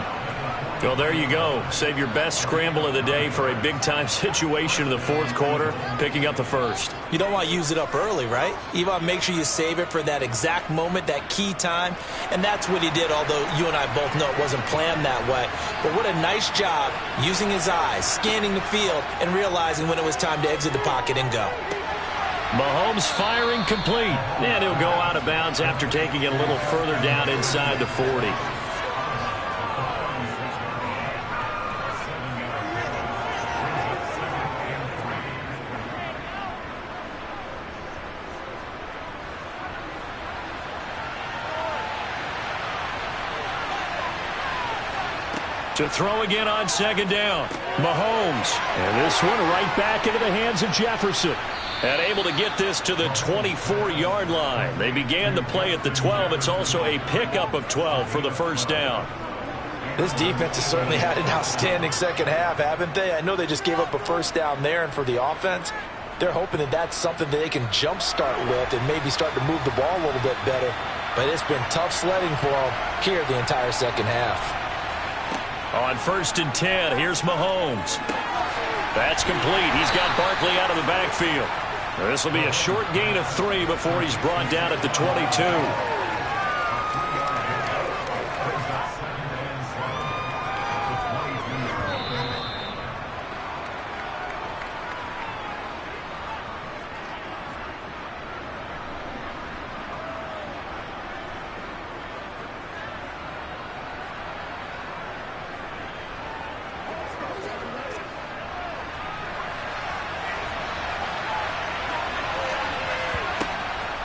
Well, there you go. Save your best scramble of the day for a big-time situation in the fourth quarter, picking up the first. You don't want to use it up early, right? You want to make sure you save it for that exact moment, that key time. And that's what he did, although you and I both know it wasn't planned that way. But what a nice job using his eyes, scanning the field, and realizing when it was time to exit the pocket and go. Mahomes firing complete. And he'll go out of bounds after taking it a little further down inside the 40. To throw again on 2nd down. Mahomes. And this one right back into the hands of Jefferson. And able to get this to the 24-yard line. They began the play at the 12. It's also a pickup of 12 for the first down. This defense has certainly had an outstanding second half, haven't they? I know they just gave up a first down there, and for the offense, they're hoping that that's something that they can jumpstart with and maybe start to move the ball a little bit better. But it's been tough sledding for them here the entire second half. On 1st and 10, here's Mahomes. That's complete. He's got Barkley out of the backfield. This will be a short gain of 3 before he's brought down at the 22.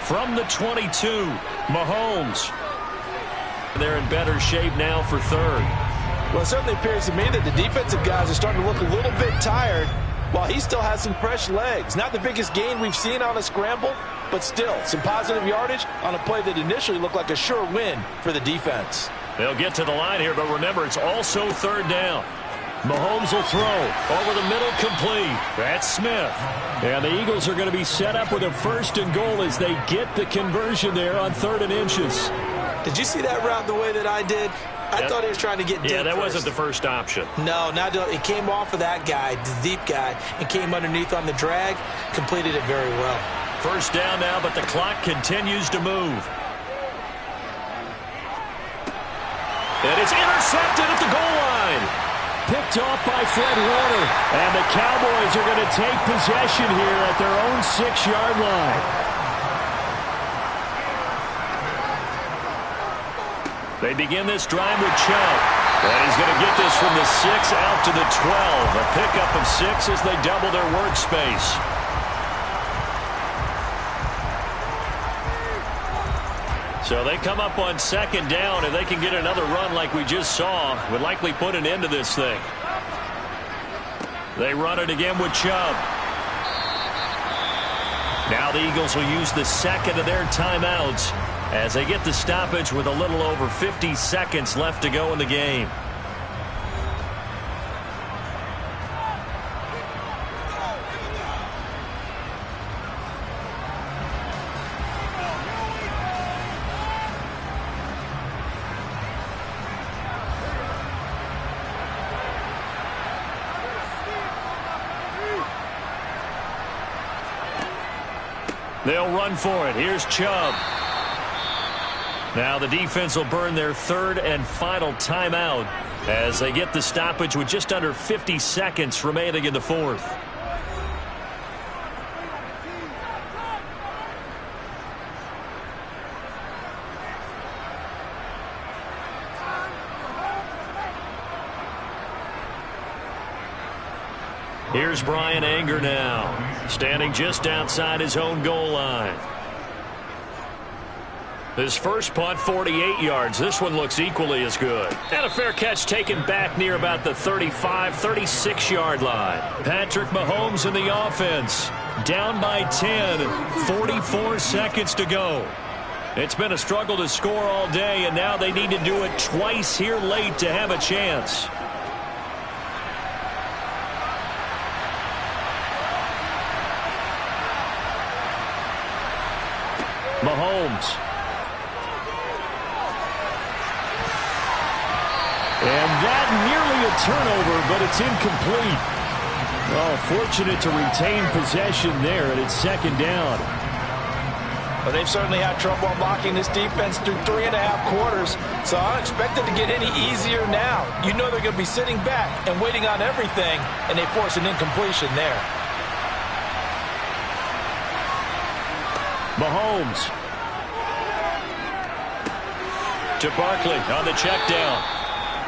From the 22, Mahomes. They're in better shape now for 3rd. Well, it certainly appears to me that the defensive guys are starting to look a little bit tired while he still has some fresh legs. Not the biggest gain we've seen on a scramble, but still some positive yardage on a play that initially looked like a sure win for the defense. They'll get to the line here, but remember, it's also third down. Mahomes will throw. Over the middle, complete. That's Smith. And the Eagles are going to be set up with a 1st and goal as they get the conversion there on 3rd and inches. Did you see that route the way that I did? I thought he was trying to get deep. Yeah, that first. wasn't the first option. No, it came off of that guy, the deep guy, and came underneath on the drag. Completed it very well. 1st down now, but the clock continues to move. And it's intercepted at the goal line. Picked off by Fred Warner. And the Cowboys are going to take possession here at their own 6-yard line. They begin this drive with Chubb. And he's going to get this from the 6 out to the 12. A pickup of 6 as they double their workspace. So they come up on 2nd down, and they can get another run like we just saw. Would likely put an end to this thing. They run it again with Chubb. Now the Eagles will use the 2nd of their timeouts as they get the stoppage with a little over 50 seconds left to go in the game. They'll run for it. Here's Chubb. Now the defense will burn their 3rd and final timeout as they get the stoppage with just under 50 seconds remaining in the 4th. Here's Brian Anger now, standing just outside his own goal line. His first punt, 48 yards. This one looks equally as good. And a fair catch taken back near about the 35, 36-yard line. Patrick Mahomes in the offense. Down by 10, 44 seconds to go. It's been a struggle to score all day, and now they need to do it twice here late to have a chance. Mahomes. And that nearly a turnover, but it's incomplete. Oh, fortunate to retain possession there, and it's 2nd down. Well, they've certainly had trouble unlocking this defense through 3.5 quarters, so I don't expect it to get any easier now. You know they're going to be sitting back and waiting on everything, and they force an incompletion there. Mahomes. To Barkley on the check down.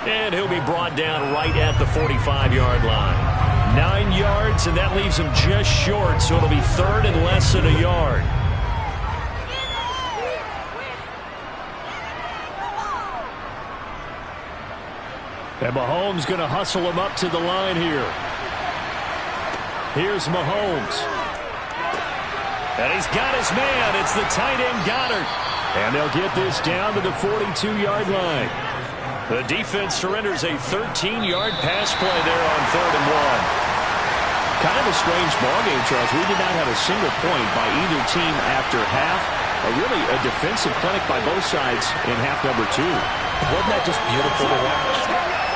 And he'll be brought down right at the 45-yard line. 9 yards, and that leaves him just short, so it'll be 3rd and less than a yard. And Mahomes going to hustle him up to the line here. Here's Mahomes. And he's got his man. It's the tight end Goddard. And they'll get this down to the 42-yard line. The defense surrenders a 13-yard pass play there on 3rd and 1. Kind of a strange ballgame, Charles. We did not have a single point by either team after half. Really a defensive clinic by both sides in half number 2. Wasn't that just beautiful to watch?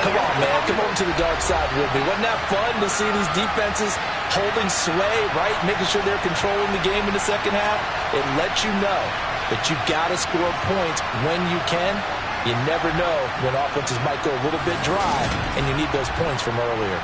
Come on, man. Come over to the dark side with me. Wasn't that fun to see these defenses holding sway, right? Making sure they're controlling the game in the second half. It lets you know that you've got to score points when you can. You never know when offenses might go a little bit dry, and you need those points from earlier.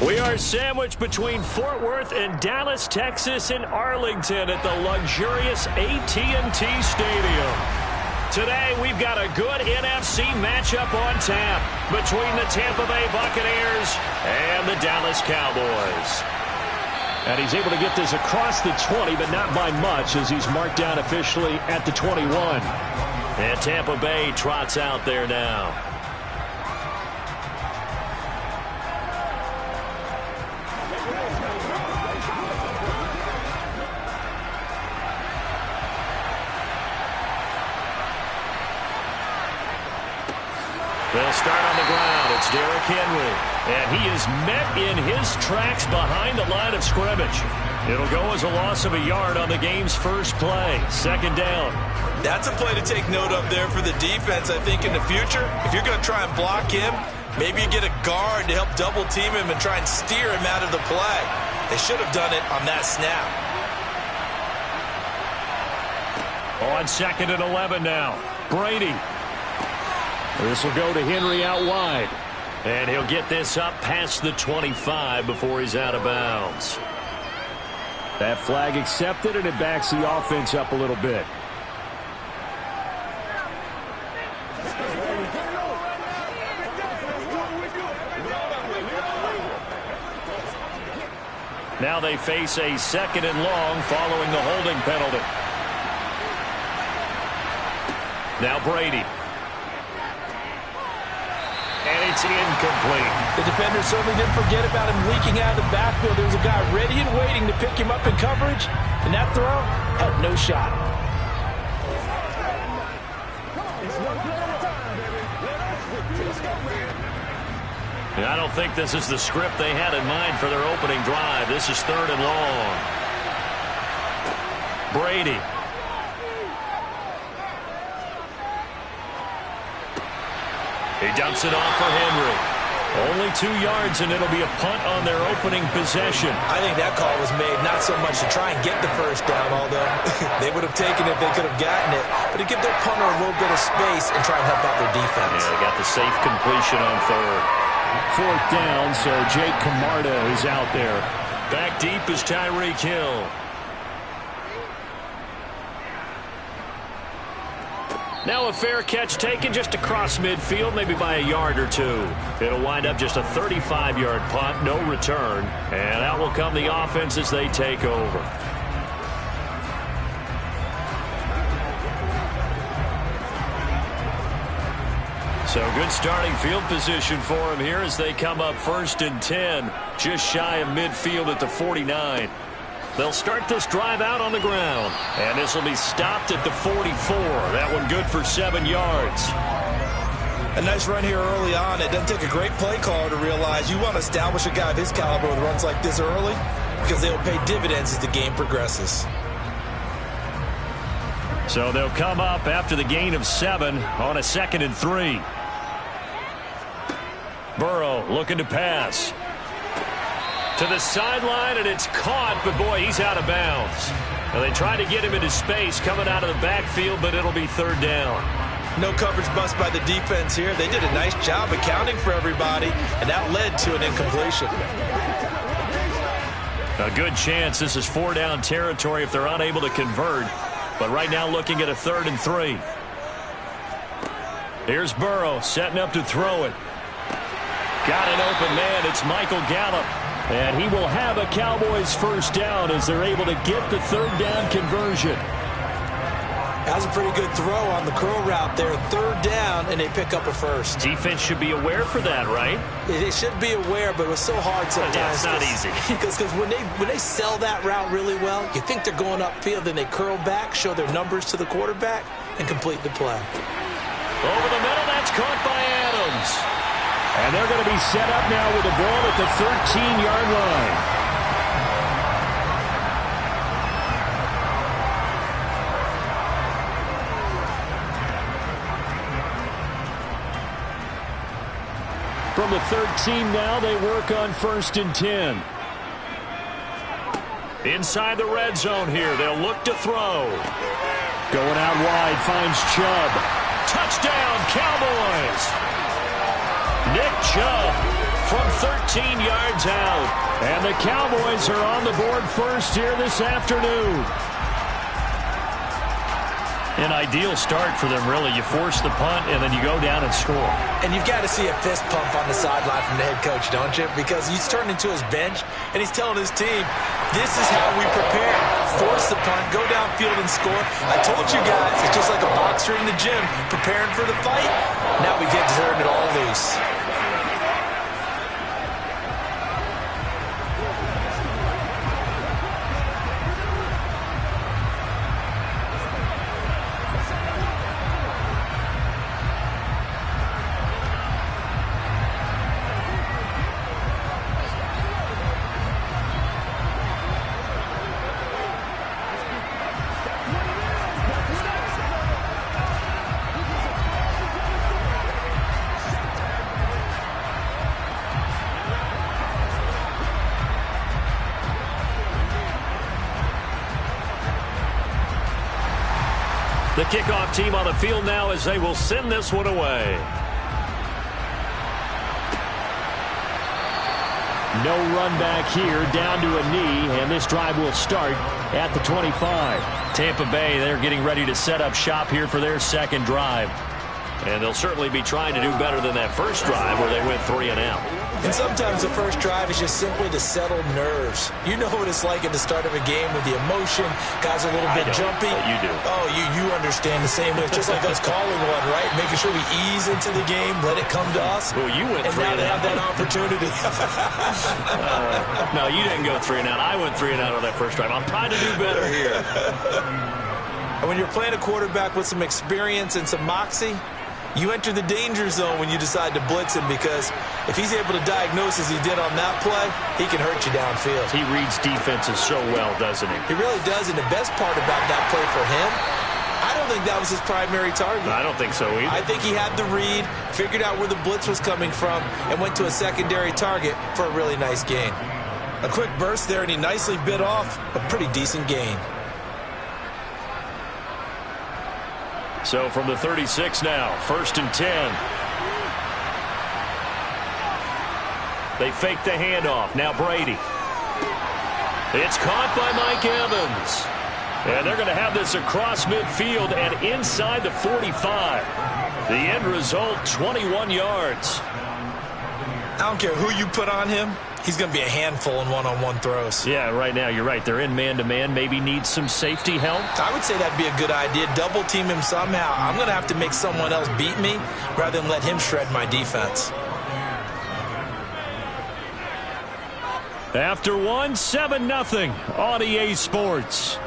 We are sandwiched between Fort Worth and Dallas, Texas, and Arlington at the luxurious AT&T Stadium. Today, we've got a good NFC matchup on tap between the Tampa Bay Buccaneers and the Dallas Cowboys. And he's able to get this across the 20, but not by much, as he's marked down officially at the 21. And Tampa Bay trots out there now. They'll start on the ground. It's Derrick Henry. And he is met in his tracks behind the line of scrimmage. It'll go as a loss of a yard on the game's first play. Second down. That's a play to take note of there for the defense, I think, in the future. If you're going to try and block him, maybe you get a guard to help double team him and try and steer him out of the play. They should have done it on that snap. On 2nd and 11 now. Brady. This will go to Henry out wide. And he'll get this up past the 25 before he's out of bounds. That flag accepted, and it backs the offense up a little bit. Now they face a 2nd and long following the holding penalty. Now Brady. And it's incomplete. The defender certainly didn't forget about him leaking out of the backfield. There was a guy ready and waiting to pick him up in coverage, and that throw had no shot. And I don't think this is the script they had in mind for their opening drive. This is 3rd and long. Brady. He dumps it off for Henry. Only 2 yards, and it'll be a punt on their opening possession. I think that call was made not so much to try and get the first down, although they would have taken it if they could have gotten it, but to give their punter a little bit of space and try and help out their defense. Yeah, they got the safe completion on 3rd. 4th down, so Jake Camarda is out there. Back deep is Tyreek Hill. Now a fair catch taken just across midfield, maybe by a yard or 2. It'll wind up just a 35-yard punt, no return. And out will come the offense as they take over. So good starting field position for him here as they come up 1st and 10, just shy of midfield at the 49. They'll start this drive out on the ground. And this will be stopped at the 44. That one good for 7 yards. A nice run here early on. It doesn't take a great play caller to realize you want to establish a guy of his caliber with runs like this early because they'll pay dividends as the game progresses. So they'll come up after the gain of 7 on a 2nd and 3. Burrow looking to pass. To the sideline, and it's caught, but boy, he's out of bounds. Now, they try to get him into space coming out of the backfield, but it'll be 3rd down. No coverage bust by the defense here. They did a nice job accounting for everybody, and that led to an incompletion. A good chance this is 4-down territory if they're unable to convert, but right now looking at a 3rd and 3. Here's Burrow setting up to throw it. Got an open man. It's Michael Gallup. And he will have a Cowboys 1st down as they're able to get the 3rd down conversion. That was a pretty good throw on the curl route there. 3rd down, and they pick up a 1st. Defense should be aware for that, right? They should be aware, but it was so hard sometimes. Yeah, it's not easy. Because when they sell that route really well, you think they're going upfield, then they curl back, show their numbers to the quarterback, and complete the play. Over the middle, that's caught by Adams. And they're going to be set up now with the ball at the 13-yard line. From the 13 now, they work on 1st and 10. Inside the red zone here, they'll look to throw. Going out wide, finds Chubb. Touchdown, Cowboys! Nick Chubb from 13 yards out. And the Cowboys are on the board first here this afternoon. An ideal start for them, really. You force the punt, and then you go down and score. And you've got to see a fist pump on the sideline from the head coach, don't you? Because he's turned into his bench, and he's telling his team, this is how we prepare. Force the punt, go downfield and score. I told you guys, it's just like a boxer in the gym preparing for the fight. Now we get to turn it all loose. The kickoff team on the field now as they will send this one away. No run back here, down to a knee, and this drive will start at the 25. Tampa Bay, they're getting ready to set up shop here for their second drive. And they'll certainly be trying to do better than that first drive where they went 3 and out. And sometimes the first drive is just simply to settle nerves. You know what it's like at the start of a game with the emotion. Guys are a little bit jumpy. You do. Oh, you understand the same way. It's just like us calling one, right? Making sure we ease into the game, let it come to us. Well, you went 3 and now they have that opportunity. No, you didn't go 3 and out. I went 3 and out on that first drive. I'm trying to do better here. And when you're playing a quarterback with some experience and some moxie, you enter the danger zone when you decide to blitz him, because if he's able to diagnose as he did on that play, he can hurt you downfield. He reads defenses so well, doesn't he? He really does, and the best part about that play for him, I don't think that was his primary target. I don't think so either. I think he had the read, figured out where the blitz was coming from, and went to a secondary target for a really nice gain. A quick burst there, and he nicely bit off a pretty decent gain. So from the 36 now, 1st and 10. They fake the handoff. Now Brady. It's caught by Mike Evans. And they're going to have this across midfield and inside the 45. The end result, 21 yards. I don't care who you put on him. He's going to be a handful in one-on-one throws. Yeah, right now, you're right. They're in man-to-man. Maybe need some safety help. I would say that'd be a good idea. Double team him somehow. I'm going to have to make someone else beat me rather than let him shred my defense. After 7-0 on EA Sports.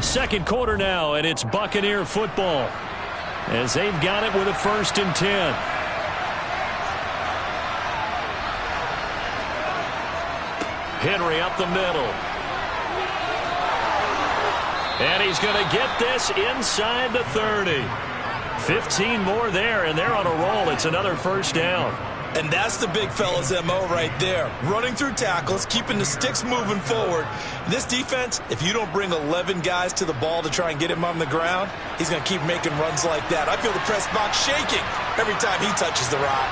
Second quarter now, and it's Buccaneer football as they've got it with a 1st and 10. Henry up the middle. And he's going to get this inside the 30. 15 more there, and they're on a roll. It's another 1st down. And that's the big fella's MO right there. Running through tackles, keeping the sticks moving forward. This defense, if you don't bring 11 guys to the ball to try and get him on the ground, he's going to keep making runs like that. I feel the press box shaking every time he touches the rock.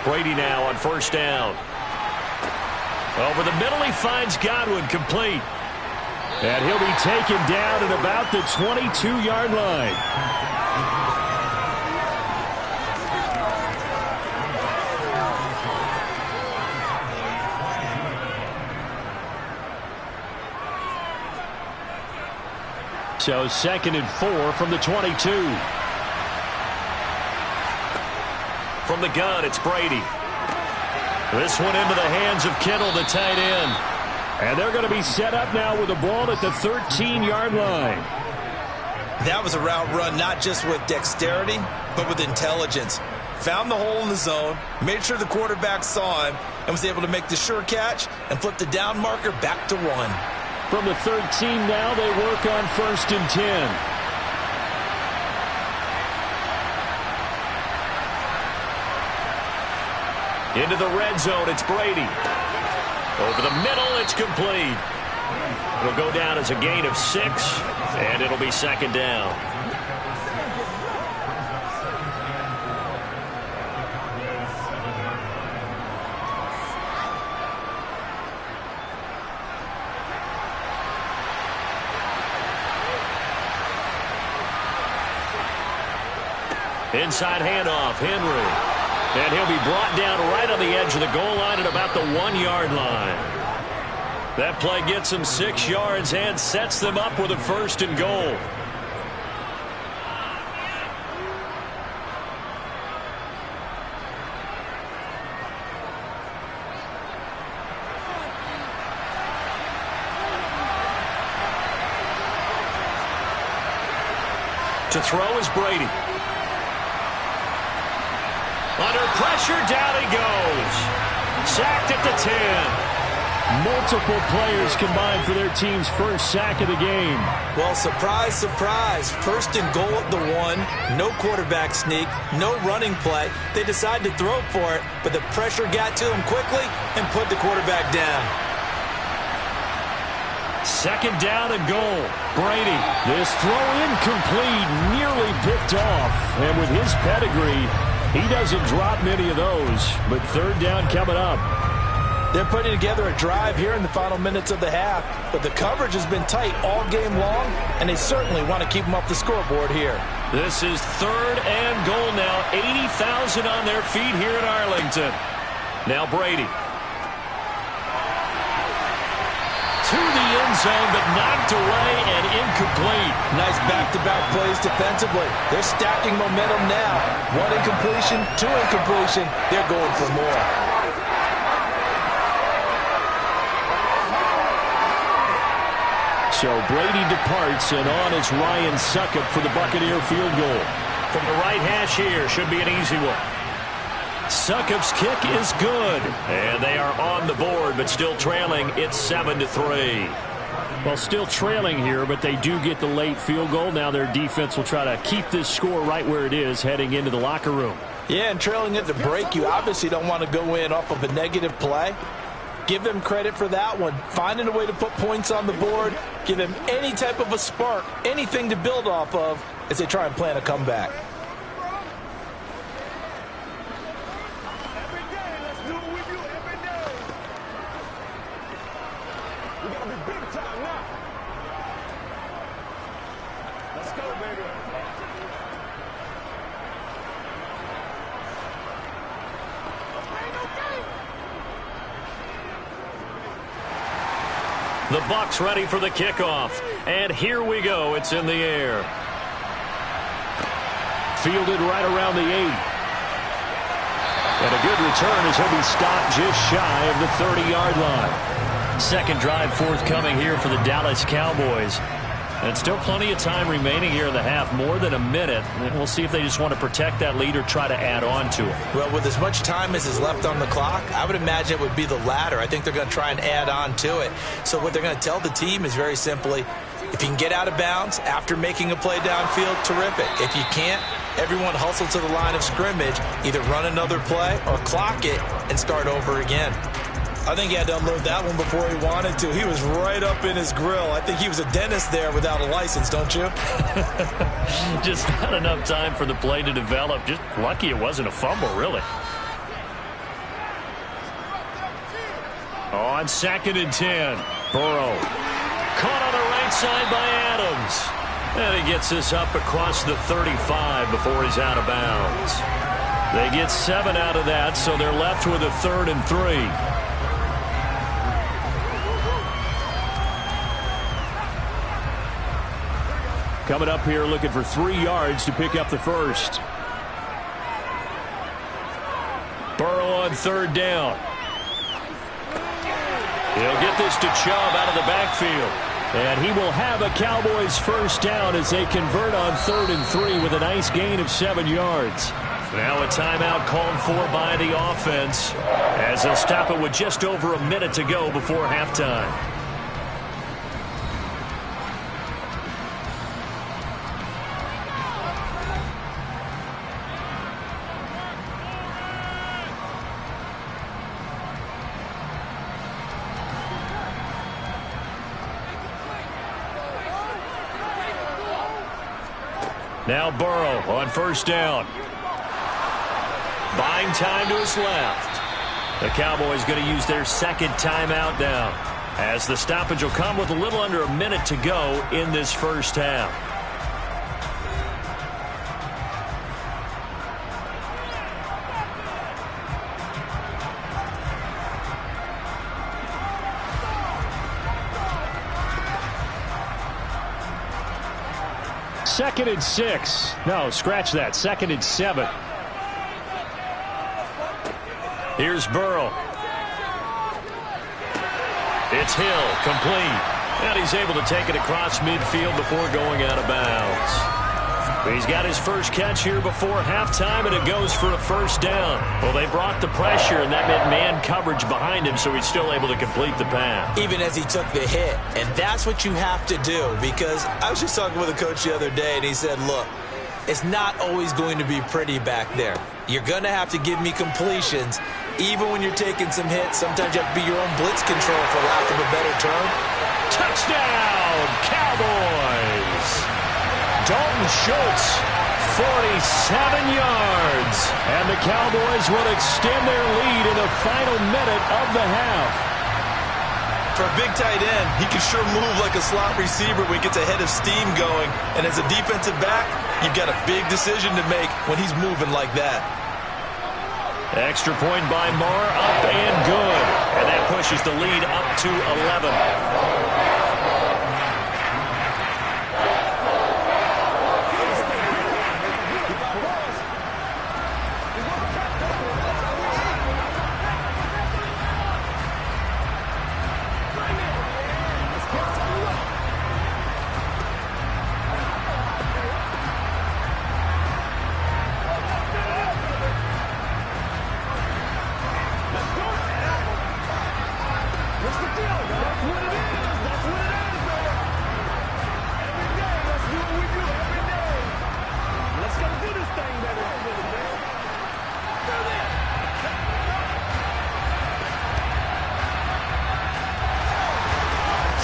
Brady now on 1st down. Over the middle, he finds Godwin, complete. And he'll be taken down at about the 22-yard line. So 2nd and 4 from the 22. From the gun, it's Brady. This one into the hands of Kittle, the tight end. And they're going to be set up now with the ball at the 13-yard line. That was a route run not just with dexterity, but with intelligence. Found the hole in the zone, made sure the quarterback saw him, and was able to make the sure catch and flip the down marker back to 1. From the 13 now, they work on 1st and 10. Into the red zone, it's Brady. Over the middle, it's complete. It'll go down as a gain of 6, and it'll be 2nd down. Inside handoff, Henry. And he'll be brought down right on the edge of the goal line at about the 1-yard line. That play gets them 6 yards and sets them up with a 1st and goal. To throw is Brady. Under pressure, down he goes. Sacked at the 10. Multiple players combined for their team's first sack of the game. Well, surprise, surprise. 1st and goal at the 1. No quarterback sneak. No running play. They decide to throw for it, but the pressure got to them quickly and put the quarterback down. 2nd down and goal. Brady. This throw incomplete, nearly picked off. And with his pedigree, he doesn't drop many of those, but 3rd down coming up. They're putting together a drive here in the final minutes of the half, but the coverage has been tight all game long, and they certainly want to keep them up the scoreboard here. This is 3rd and goal now. 80,000 on their feet here in Arlington. Now Brady. To the end zone, but knocked away and incomplete. Nice back-to-back plays defensively. They're stacking momentum now. 1 incompletion, 2 incompletion. They're going for more. So Brady departs, and on is Ryan Succop for the Buccaneer field goal. From the right hash here, should be an easy one. Succop's kick is good, and they are on the board, but still trailing. It's 7-3. Well, still trailing here, but they do get the late field goal. Now their defense will try to keep this score right where it is heading into the locker room. Yeah, and trailing at the break, you obviously don't want to go in off of a negative play. Give them credit for that one. Finding a way to put points on the board, give them any type of a spark, anything to build off of as they try and plan a comeback. The Bucs ready for the kickoff. And here we go. It's in the air. Fielded right around the 8. And a good return as he'll be stopped just shy of the 30-yard line. 2nd drive forthcoming here for the Dallas Cowboys. And still plenty of time remaining here in the half, more than a minute. And we'll see if they just want to protect that lead or try to add on to it. Well, with as much time as is left on the clock, I would imagine it would be the latter. I think they're going to try and add on to it. So what they're going to tell the team is very simply, if you can get out of bounds after making a play downfield, terrific. If you can't, everyone hustle to the line of scrimmage, either run another play or clock it and start over again. I think he had to unload that one before he wanted to. He was right up in his grill. I think he was a dentist there without a license, don't you? Just not enough time for the play to develop. Just lucky it wasn't a fumble, really. On 2nd and 10, Burrow. Caught on the right side by Adams. And he gets this up across the 35 before he's out of bounds. They get 7 out of that, so they're left with a 3rd and 3. Coming up here looking for 3 yards to pick up the first. Burrow on 3rd down. He'll get this to Chubb out of the backfield. And he will have a Cowboys first down as they convert on 3rd and 3 with a nice gain of 7 yards. Now a timeout called for by the offense as they'll stop it with just over a minute to go before halftime. Now Burrow on 1st down. Buying time to his left. The Cowboys going to use their 2nd timeout now, as the stoppage will come with a little under a minute to go in this first half. 2nd and 6. No, scratch that. 2nd and 7. Here's Burrow. It's Hill, complete. And he's able to take it across midfield before going out of bounds. He's got his first catch here before halftime, and it goes for a first down. Well, they brought the pressure, and that meant man coverage behind him, so he's still able to complete the pass. Even as he took the hit. And that's what you have to do, because I was just talking with a coach the other day, and he said, look, it's not always going to be pretty back there. You're going to have to give me completions. Even when you're taking some hits, sometimes you have to be your own blitz control, for lack of a better term. Touchdown, Cowboys! Dalton Schultz, 47 yards. And the Cowboys will extend their lead in the final minute of the half. For a big tight end, he can sure move like a slot receiver when he gets a head of steam going. And as a defensive back, you've got a big decision to make when he's moving like that. Extra point by Marr, up and good. And that pushes the lead up to 11.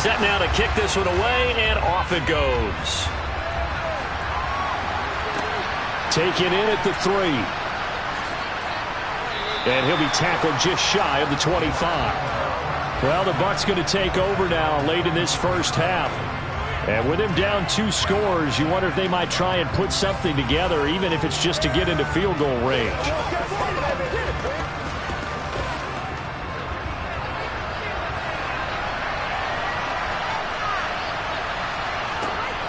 Set now to kick this one away, and off it goes. Taken in at the 3. And he'll be tackled just shy of the 25. Well, the Bucs going to take over now late in this first half. And with him down 2 scores, you wonder if they might try and put something together, even if it's just to get into field goal range.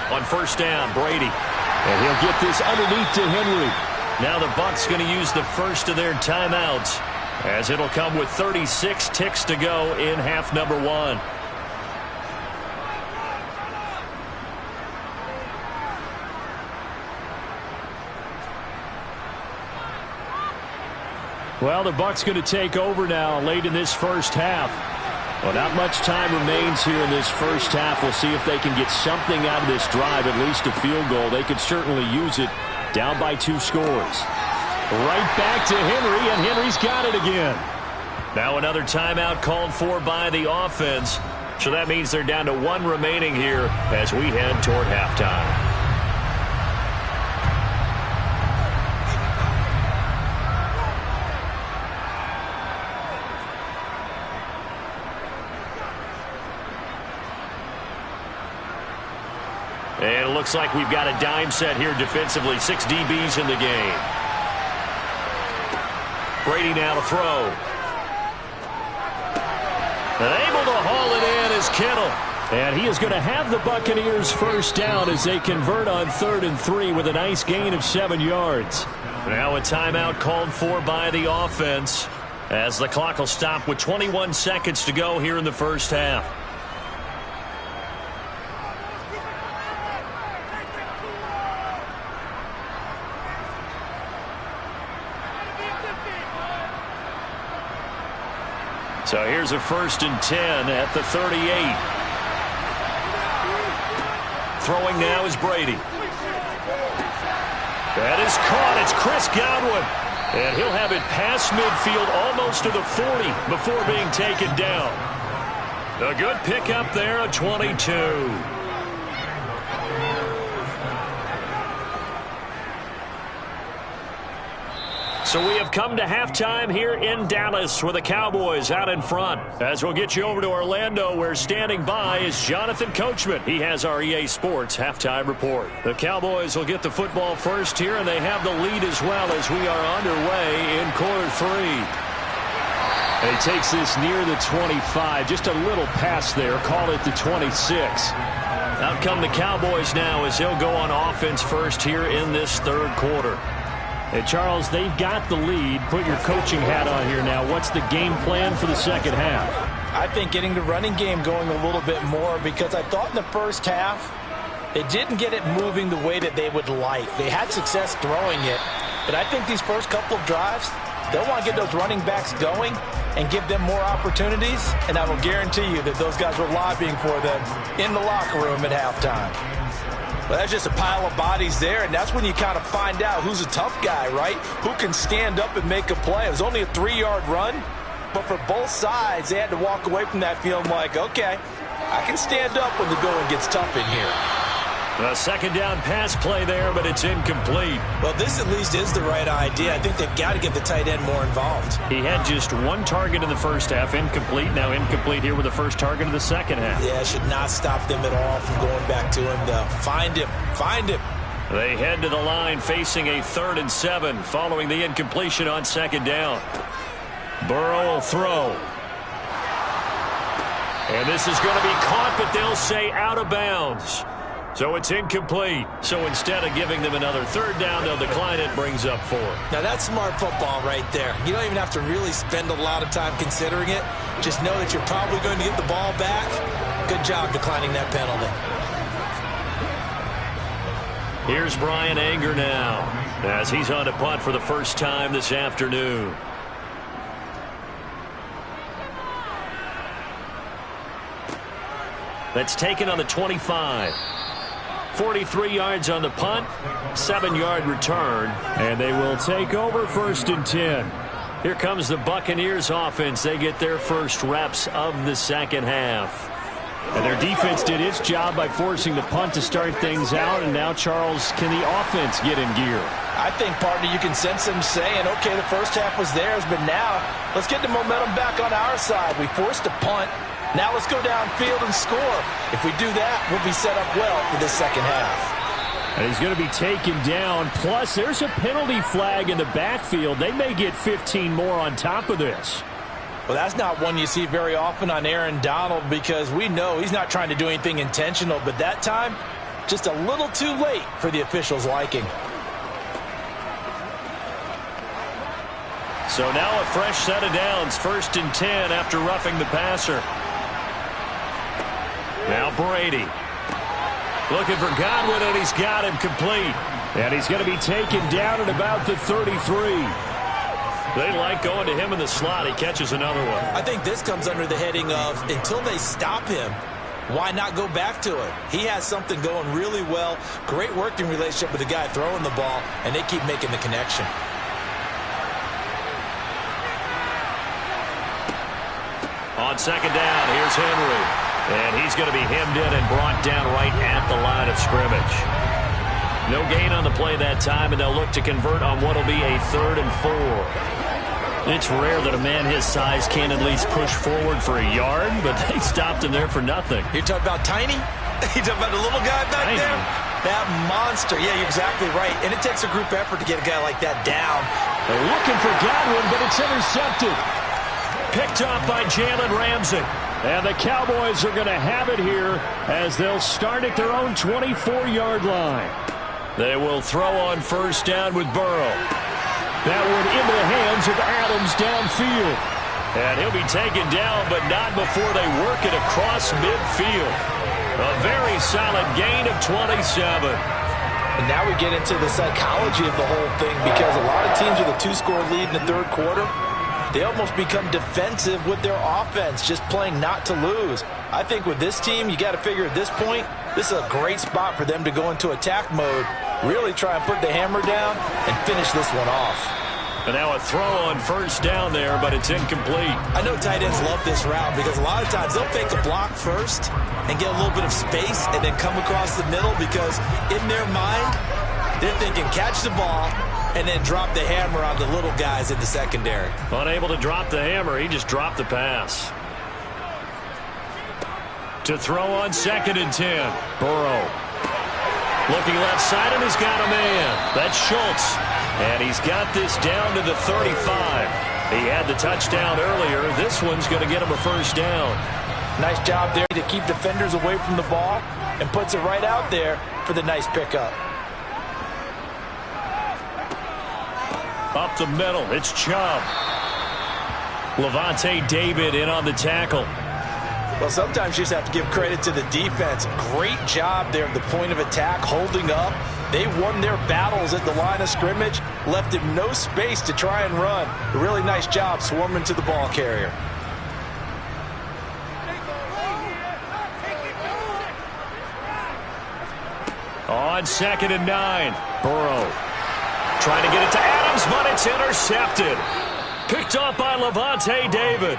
On first down, Brady. And he'll get this underneath to Henry. Now the Bucs going to use the first of their timeouts, as it'll come with 36 ticks to go in half number 1. Well, the Bucs going to take over now late in this first half. Well, not much time remains here in this first half. We'll see if they can get something out of this drive, at least a field goal. They could certainly use it, down by 2 scores. Right back to Henry, and Henry's got it again. Now another timeout called for by the offense. So that means they're down to 1 remaining here as we head toward halftime. And it looks like we've got a dime set here defensively. 6 DBs in the game. Brady now to throw. And able to haul it in is Kittle. And he is going to have the Buccaneers first down as they convert on 3rd and 3 with a nice gain of 7 yards. Now a timeout called for by the offense, as the clock will stop with 21 seconds to go here in the first half. So here's a 1st and 10 at the 38. Throwing now is Brady. That is caught. It's Chris Godwin. And he'll have it past midfield almost to the 40 before being taken down. A good pickup there, a 22. So we have come to halftime here in Dallas with the Cowboys out in front. As we'll get you over to Orlando, where standing by is Jonathan Coachman. He has our EA Sports halftime report. The Cowboys will get the football first here, and they have the lead as well as we are underway in quarter 3. And he takes this near the 25. Just a little pass there. Call it the 26. Out come the Cowboys now as they'll go on offense first here in this third quarter. And Charles, they've got the lead. Put your coaching hat on here now. What's the game plan for the second half? I think getting the running game going a little bit more, because I thought in the first half they didn't get it moving the way that they would like. They had success throwing it, but I think these first couple of drives, they'll want to get those running backs going and give them more opportunities, and I will guarantee you that those guys were lobbying for them in the locker room at halftime. Well, that's just a pile of bodies there, and that's when you kind of find out who's a tough guy, right? Who can stand up and make a play. It was only a 3-yard run, but for both sides, they had to walk away from that feeling like, okay, I can stand up when the going gets tough in here. A second down pass play there, but it's incomplete. Well, this at least is the right idea. I think they've got to get the tight end more involved. He had just one target in the first half, incomplete. Now incomplete here with the first target of the second half. Yeah, it should not stop them at all from going back to him, though. Find him. Find him. They head to the line facing a 3rd and 7 following the incompletion on second down. Burrow will throw. And this is going to be caught, but they'll say out of bounds. So it's incomplete. So instead of giving them another 3rd down, they'll decline it, brings up 4. Now that's smart football right there. You don't even have to really spend a lot of time considering it. Just know that you're probably going to get the ball back. Good job declining that penalty. Here's Brian Anger now as he's on to punt for the first time this afternoon. That's taken on the 25. 43 yards on the punt, 7-yard return, and they will take over 1st and 10. Here comes the Buccaneers offense. They get their first reps of the second half. And their defense did its job by forcing the punt to start things out, and now, Charles, can the offense get in gear? I think, partner, you can sense them saying, okay, the first half was theirs, but now let's get the momentum back on our side. We forced a punt. Now let's go downfield and score. If we do that, we'll be set up well for this second half. And he's going to be taken down. Plus, there's a penalty flag in the backfield. They may get 15 more on top of this. Well, that's not one you see very often on Aaron Donald, because we know he's not trying to do anything intentional, but that time, just a little too late for the officials' liking. So now a fresh set of downs, 1st and 10 after roughing the passer. Now Brady looking for Godwin, and he's got him complete. And he's going to be taken down at about the 33. They like going to him in the slot. He catches another one. I think this comes under the heading of, until they stop him, why not go back to it? He has something going really well. Great working relationship with the guy throwing the ball, and they keep making the connection. On second down, here's Henry. And he's going to be hemmed in and brought down right at the line of scrimmage. No gain on the play that time, and they'll look to convert on what will be a 3rd and 4. It's rare that a man his size can at least push forward for a yard, but they stopped him there for nothing. You're talking about tiny? You're talking about the little guy back there? That monster. Yeah, you're exactly right. And it takes a group effort to get a guy like that down. They're looking for Godwin, but it's intercepted. Picked off by Jalen Ramsey. And the Cowboys are going to have it here as they'll start at their own 24-yard line. They will throw on 1st down with Burrow. That one into the hands of Adams downfield. And he'll be taken down, but not before they work it across midfield. A very solid gain of 27. And now we get into the psychology of the whole thing, because a lot of teams with a 2-score lead in the 3rd quarter, they almost become defensive with their offense, just playing not to lose. I think with this team, you got to figure at this point, this is a great spot for them to go into attack mode, really try and put the hammer down and finish this one off. And now a throw on 1st down there, but it's incomplete. I know tight ends love this route, because a lot of times they'll fake a block first and get a little bit of space and then come across the middle, because in their mind, they're thinking catch the ball and then drop the hammer on the little guys in the secondary. Unable to drop the hammer, he just dropped the pass. To throw on 2nd and 10. Burrow. Looking left side, and he's got a man. That's Schultz. And he's got this down to the 35. He had the touchdown earlier. This one's going to get him a 1st down. Nice job there to keep defenders away from the ball and puts it right out there for the nice pickup. Up the middle, it's Chubb. Lavonte David in on the tackle. Well, sometimes you just have to give credit to the defense. Great job there at the point of attack, holding up. They won their battles at the line of scrimmage, left him no space to try and run. A really nice job swarming to the ball carrier. On 2nd and 9, Burrow trying to get it to Adams, but it's intercepted. Picked off by Lavonte David.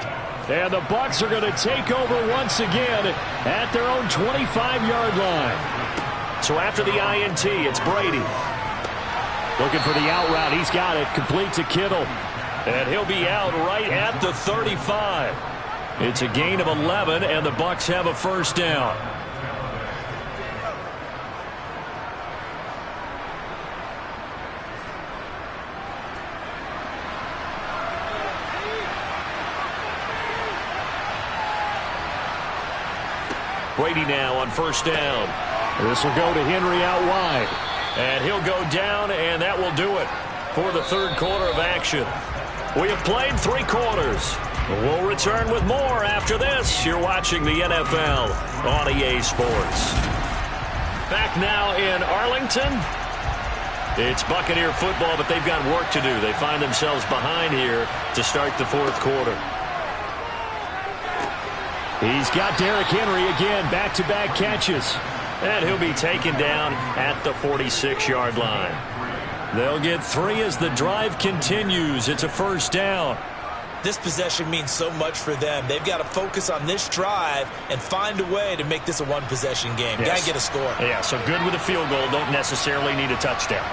And the Bucs are going to take over once again at their own 25-yard line. So after the INT, it's Brady. Looking for the out route. He's got it. Complete to Kittle. And he'll be out right at the 35. It's a gain of 11, and the Bucs have a first down. Brady now on first down. This will go to Henry out wide. And he'll go down, and that will do it for the third quarter of action. We have played 3 quarters. We'll return with more after this. You're watching the NFL on EA Sports. Back now in Arlington. It's Buccaneer football, but they've got work to do. They find themselves behind here to start the fourth quarter. He's got Derrick Henry again, back-to-back catches. And he'll be taken down at the 46-yard line. They'll get 3 as the drive continues. It's a first down. This possession means so much for them. They've got to focus on this drive and find a way to make this a one-possession game. Yes. Got to get a score. Yeah, so good with a field goal. Don't necessarily need a touchdown.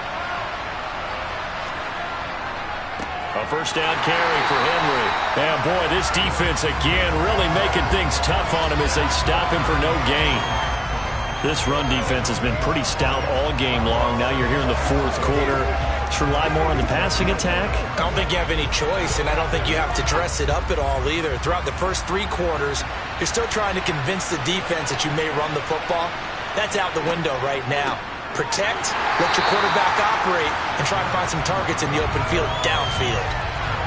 A first down carry for Henry. And boy, this defense again really making things tough on him as they stop him for no gain. This run defense has been pretty stout all game long. Now you're here in the fourth quarter. Let's rely more on the passing attack. I don't think you have any choice, and I don't think you have to dress it up at all either. Throughout the first 3 quarters, you're still trying to convince the defense that you may run the football. That's out the window right now. Protect, let your quarterback operate, and try to find some targets in the open field downfield.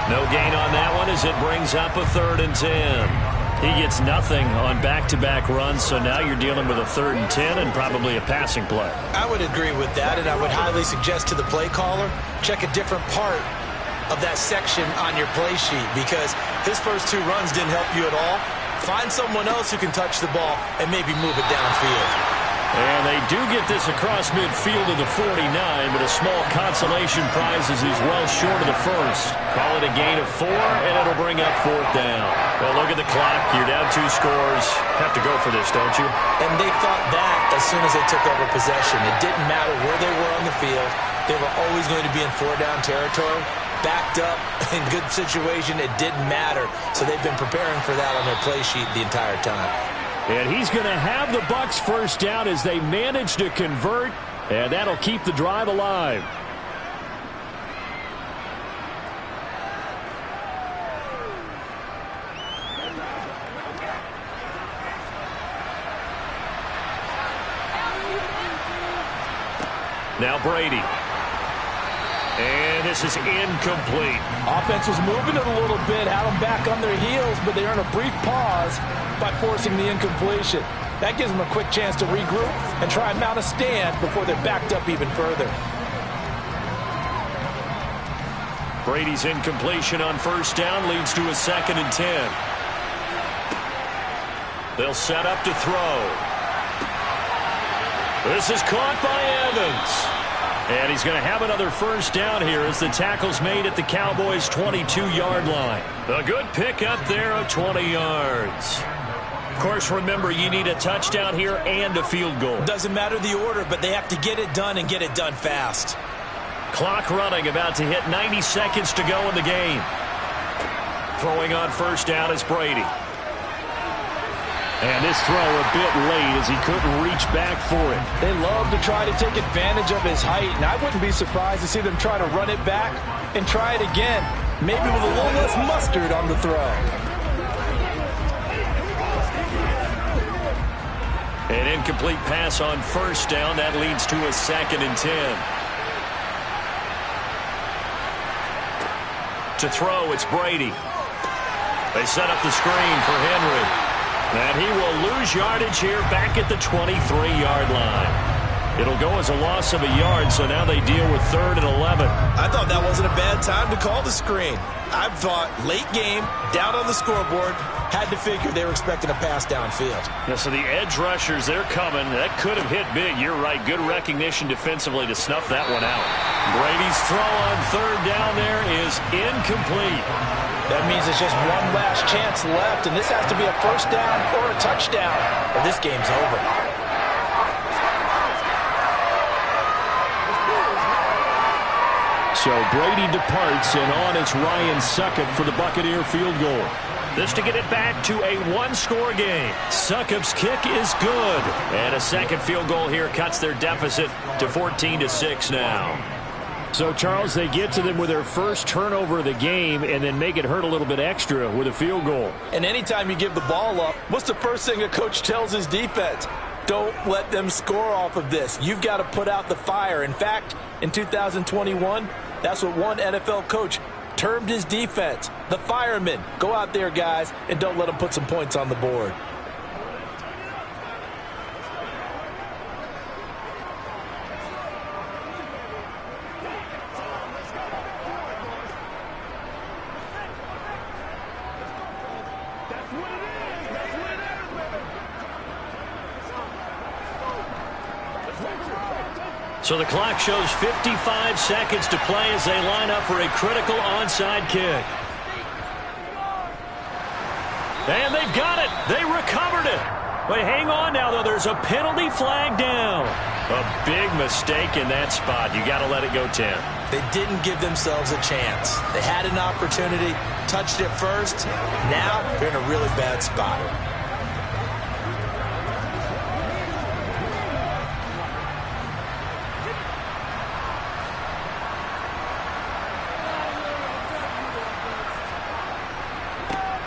No gain on that one as it brings up a 3rd and 10. He gets nothing on back-to-back runs, so now you're dealing with a 3rd and 10 and probably a passing play. I would agree with that, and I would highly suggest to the play caller, check a different part of that section on your play sheet, because his first 2 runs didn't help you at all. Find someone else who can touch the ball and maybe move it downfield. And they do get this across midfield to the 49, but a small consolation prize as he's well short of the first. Call it a gain of 4, and it'll bring up 4th down. Well, look at the clock. You're down 2 scores. Have to go for this, don't you? And they thought that as soon as they took over possession. It didn't matter where they were on the field. They were always going to be in 4-down territory. Backed up, in good situation, it didn't matter. So they've been preparing for that on their play sheet the entire time. And he's going to have the Bucs first down as they manage to convert, and that'll keep the drive alive. Now Brady. And this is incomplete. Offense was moving it a little bit, had them back on their heels, but they earned a brief pause by forcing the incompletion. That gives them a quick chance to regroup and try and mount a stand before they're backed up even further. Brady's incompletion on first down leads to a 2nd and 10. They'll set up to throw. This is caught by Evans. And he's going to have another first down here as the tackle's made at the Cowboys' 22-yard line. A good pickup there of 20 yards. Of course, remember, you need a touchdown here and a field goal. Doesn't matter the order, but they have to get it done and get it done fast. Clock running, about to hit 90 seconds to go in the game. Throwing on first down is Brady. And this throw a bit late as he couldn't reach back for it. They love to try to take advantage of his height, and I wouldn't be surprised to see them try to run it back and try it again, maybe with a little less mustard on the throw. An incomplete pass on first down. That leads to a 2nd and 10. To throw, it's Brady. They set up the screen for Henry. And he will lose yardage here back at the 23-yard line. It'll go as a loss of a yard, so now they deal with 3rd and 11. I thought that wasn't a bad time to call the screen. I thought late game, down on the scoreboard, had to figure they were expecting a pass downfield. Yeah, so the edge rushers, they're coming. That could have hit big. You're right. Good recognition defensively to snuff that one out. Brady's throw on 3rd down there is incomplete. That means it's just one last chance left, and this has to be a first down or a touchdown, or this game's over. So Brady departs, and on it's Ryan Succop for the Buccaneer field goal. This to get it back to a 1-score game. Succop's kick is good. And a second field goal here cuts their deficit to 14-6 now. So, Charles, they get to them with their first turnover of the game and then make it hurt a little bit extra with a field goal. And anytime you give the ball up, what's the first thing a coach tells his defense? Don't let them score off of this. You've got to put out the fire. In fact, in 2021, that's what one NFL coach termed his defense, the firemen. Go out there, guys, and don't let them put some points on the board. So the clock shows 55 seconds to play as they line up for a critical onside kick. And they've got it. They recovered it. Wait, hang on now, though. There's a penalty flag down. A big mistake in that spot. You got to let it go, Tim. They didn't give themselves a chance. They had an opportunity, touched it first. Now they're in a really bad spot.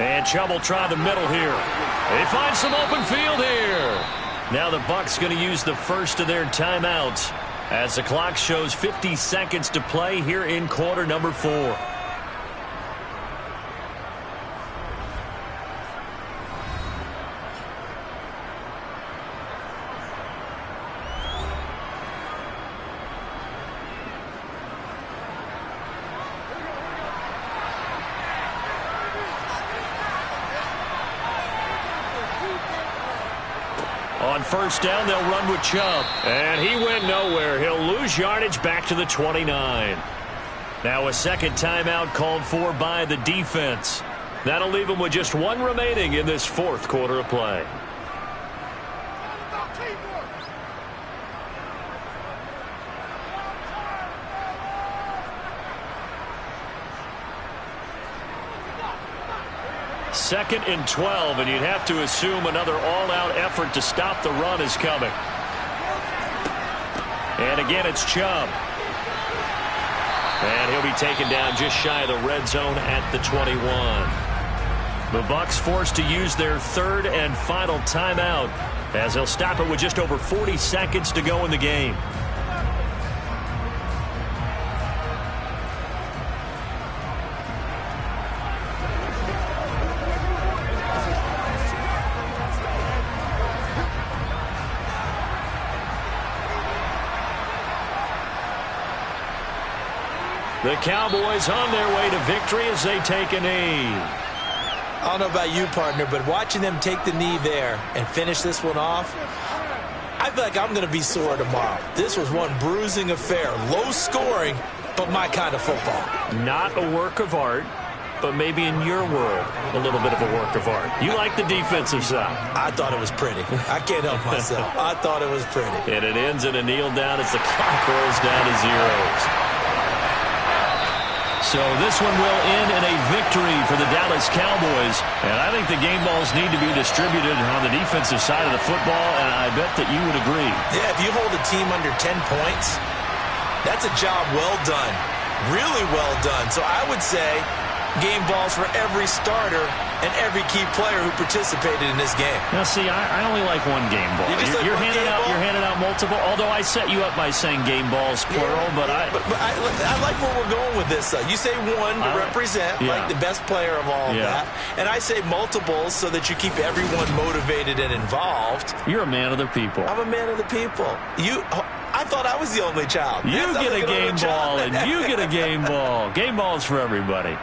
And Chubb will try the middle here. They find some open field here. Now the Bucs going to use the first of their timeouts as the clock shows 50 seconds to play here in quarter number 4. On first down, they'll run with Chubb. And he went nowhere. He'll lose yardage back to the 29. Now a second timeout called for by the defense. That'll leave them with just one remaining in this fourth quarter of play. Second and 12, and you'd have to assume another all-out effort to stop the run is coming. And again, it's Chubb. And he'll be taken down just shy of the red zone at the 21. The Bucs forced to use their third and final timeout as they'll stop it with just over 40 seconds to go in the game. The Cowboys on their way to victory as they take a knee. I don't know about you, partner, but watching them take the knee there and finish this one off, I feel like I'm going to be sore tomorrow. This was one bruising affair. Low scoring, but my kind of football. Not a work of art, but maybe in your world, a little bit of a work of art. You like the defensive side. I thought it was pretty. I can't help myself. I thought it was pretty. And it ends in a kneel down as the clock rolls down to zeros. So this one will end in a victory for the Dallas Cowboys. And I think the game balls need to be distributed on the defensive side of the football, and I bet that you would agree. Yeah, if you hold a team under 10 points, that's a job well done. Really well done. So I would say game balls for every starter and every key player who participated in this game. Now, see, I only like one game ball. You're handing out multiple, although I set you up by saying game balls, plural, but I like where we're going with this. You say one to represent, like the best player of all of that, and I say multiples so that you keep everyone motivated and involved. You're a man of the people. I'm a man of the people. I thought I was the only child. You get a game ball, and you get a game ball. Game balls for everybody.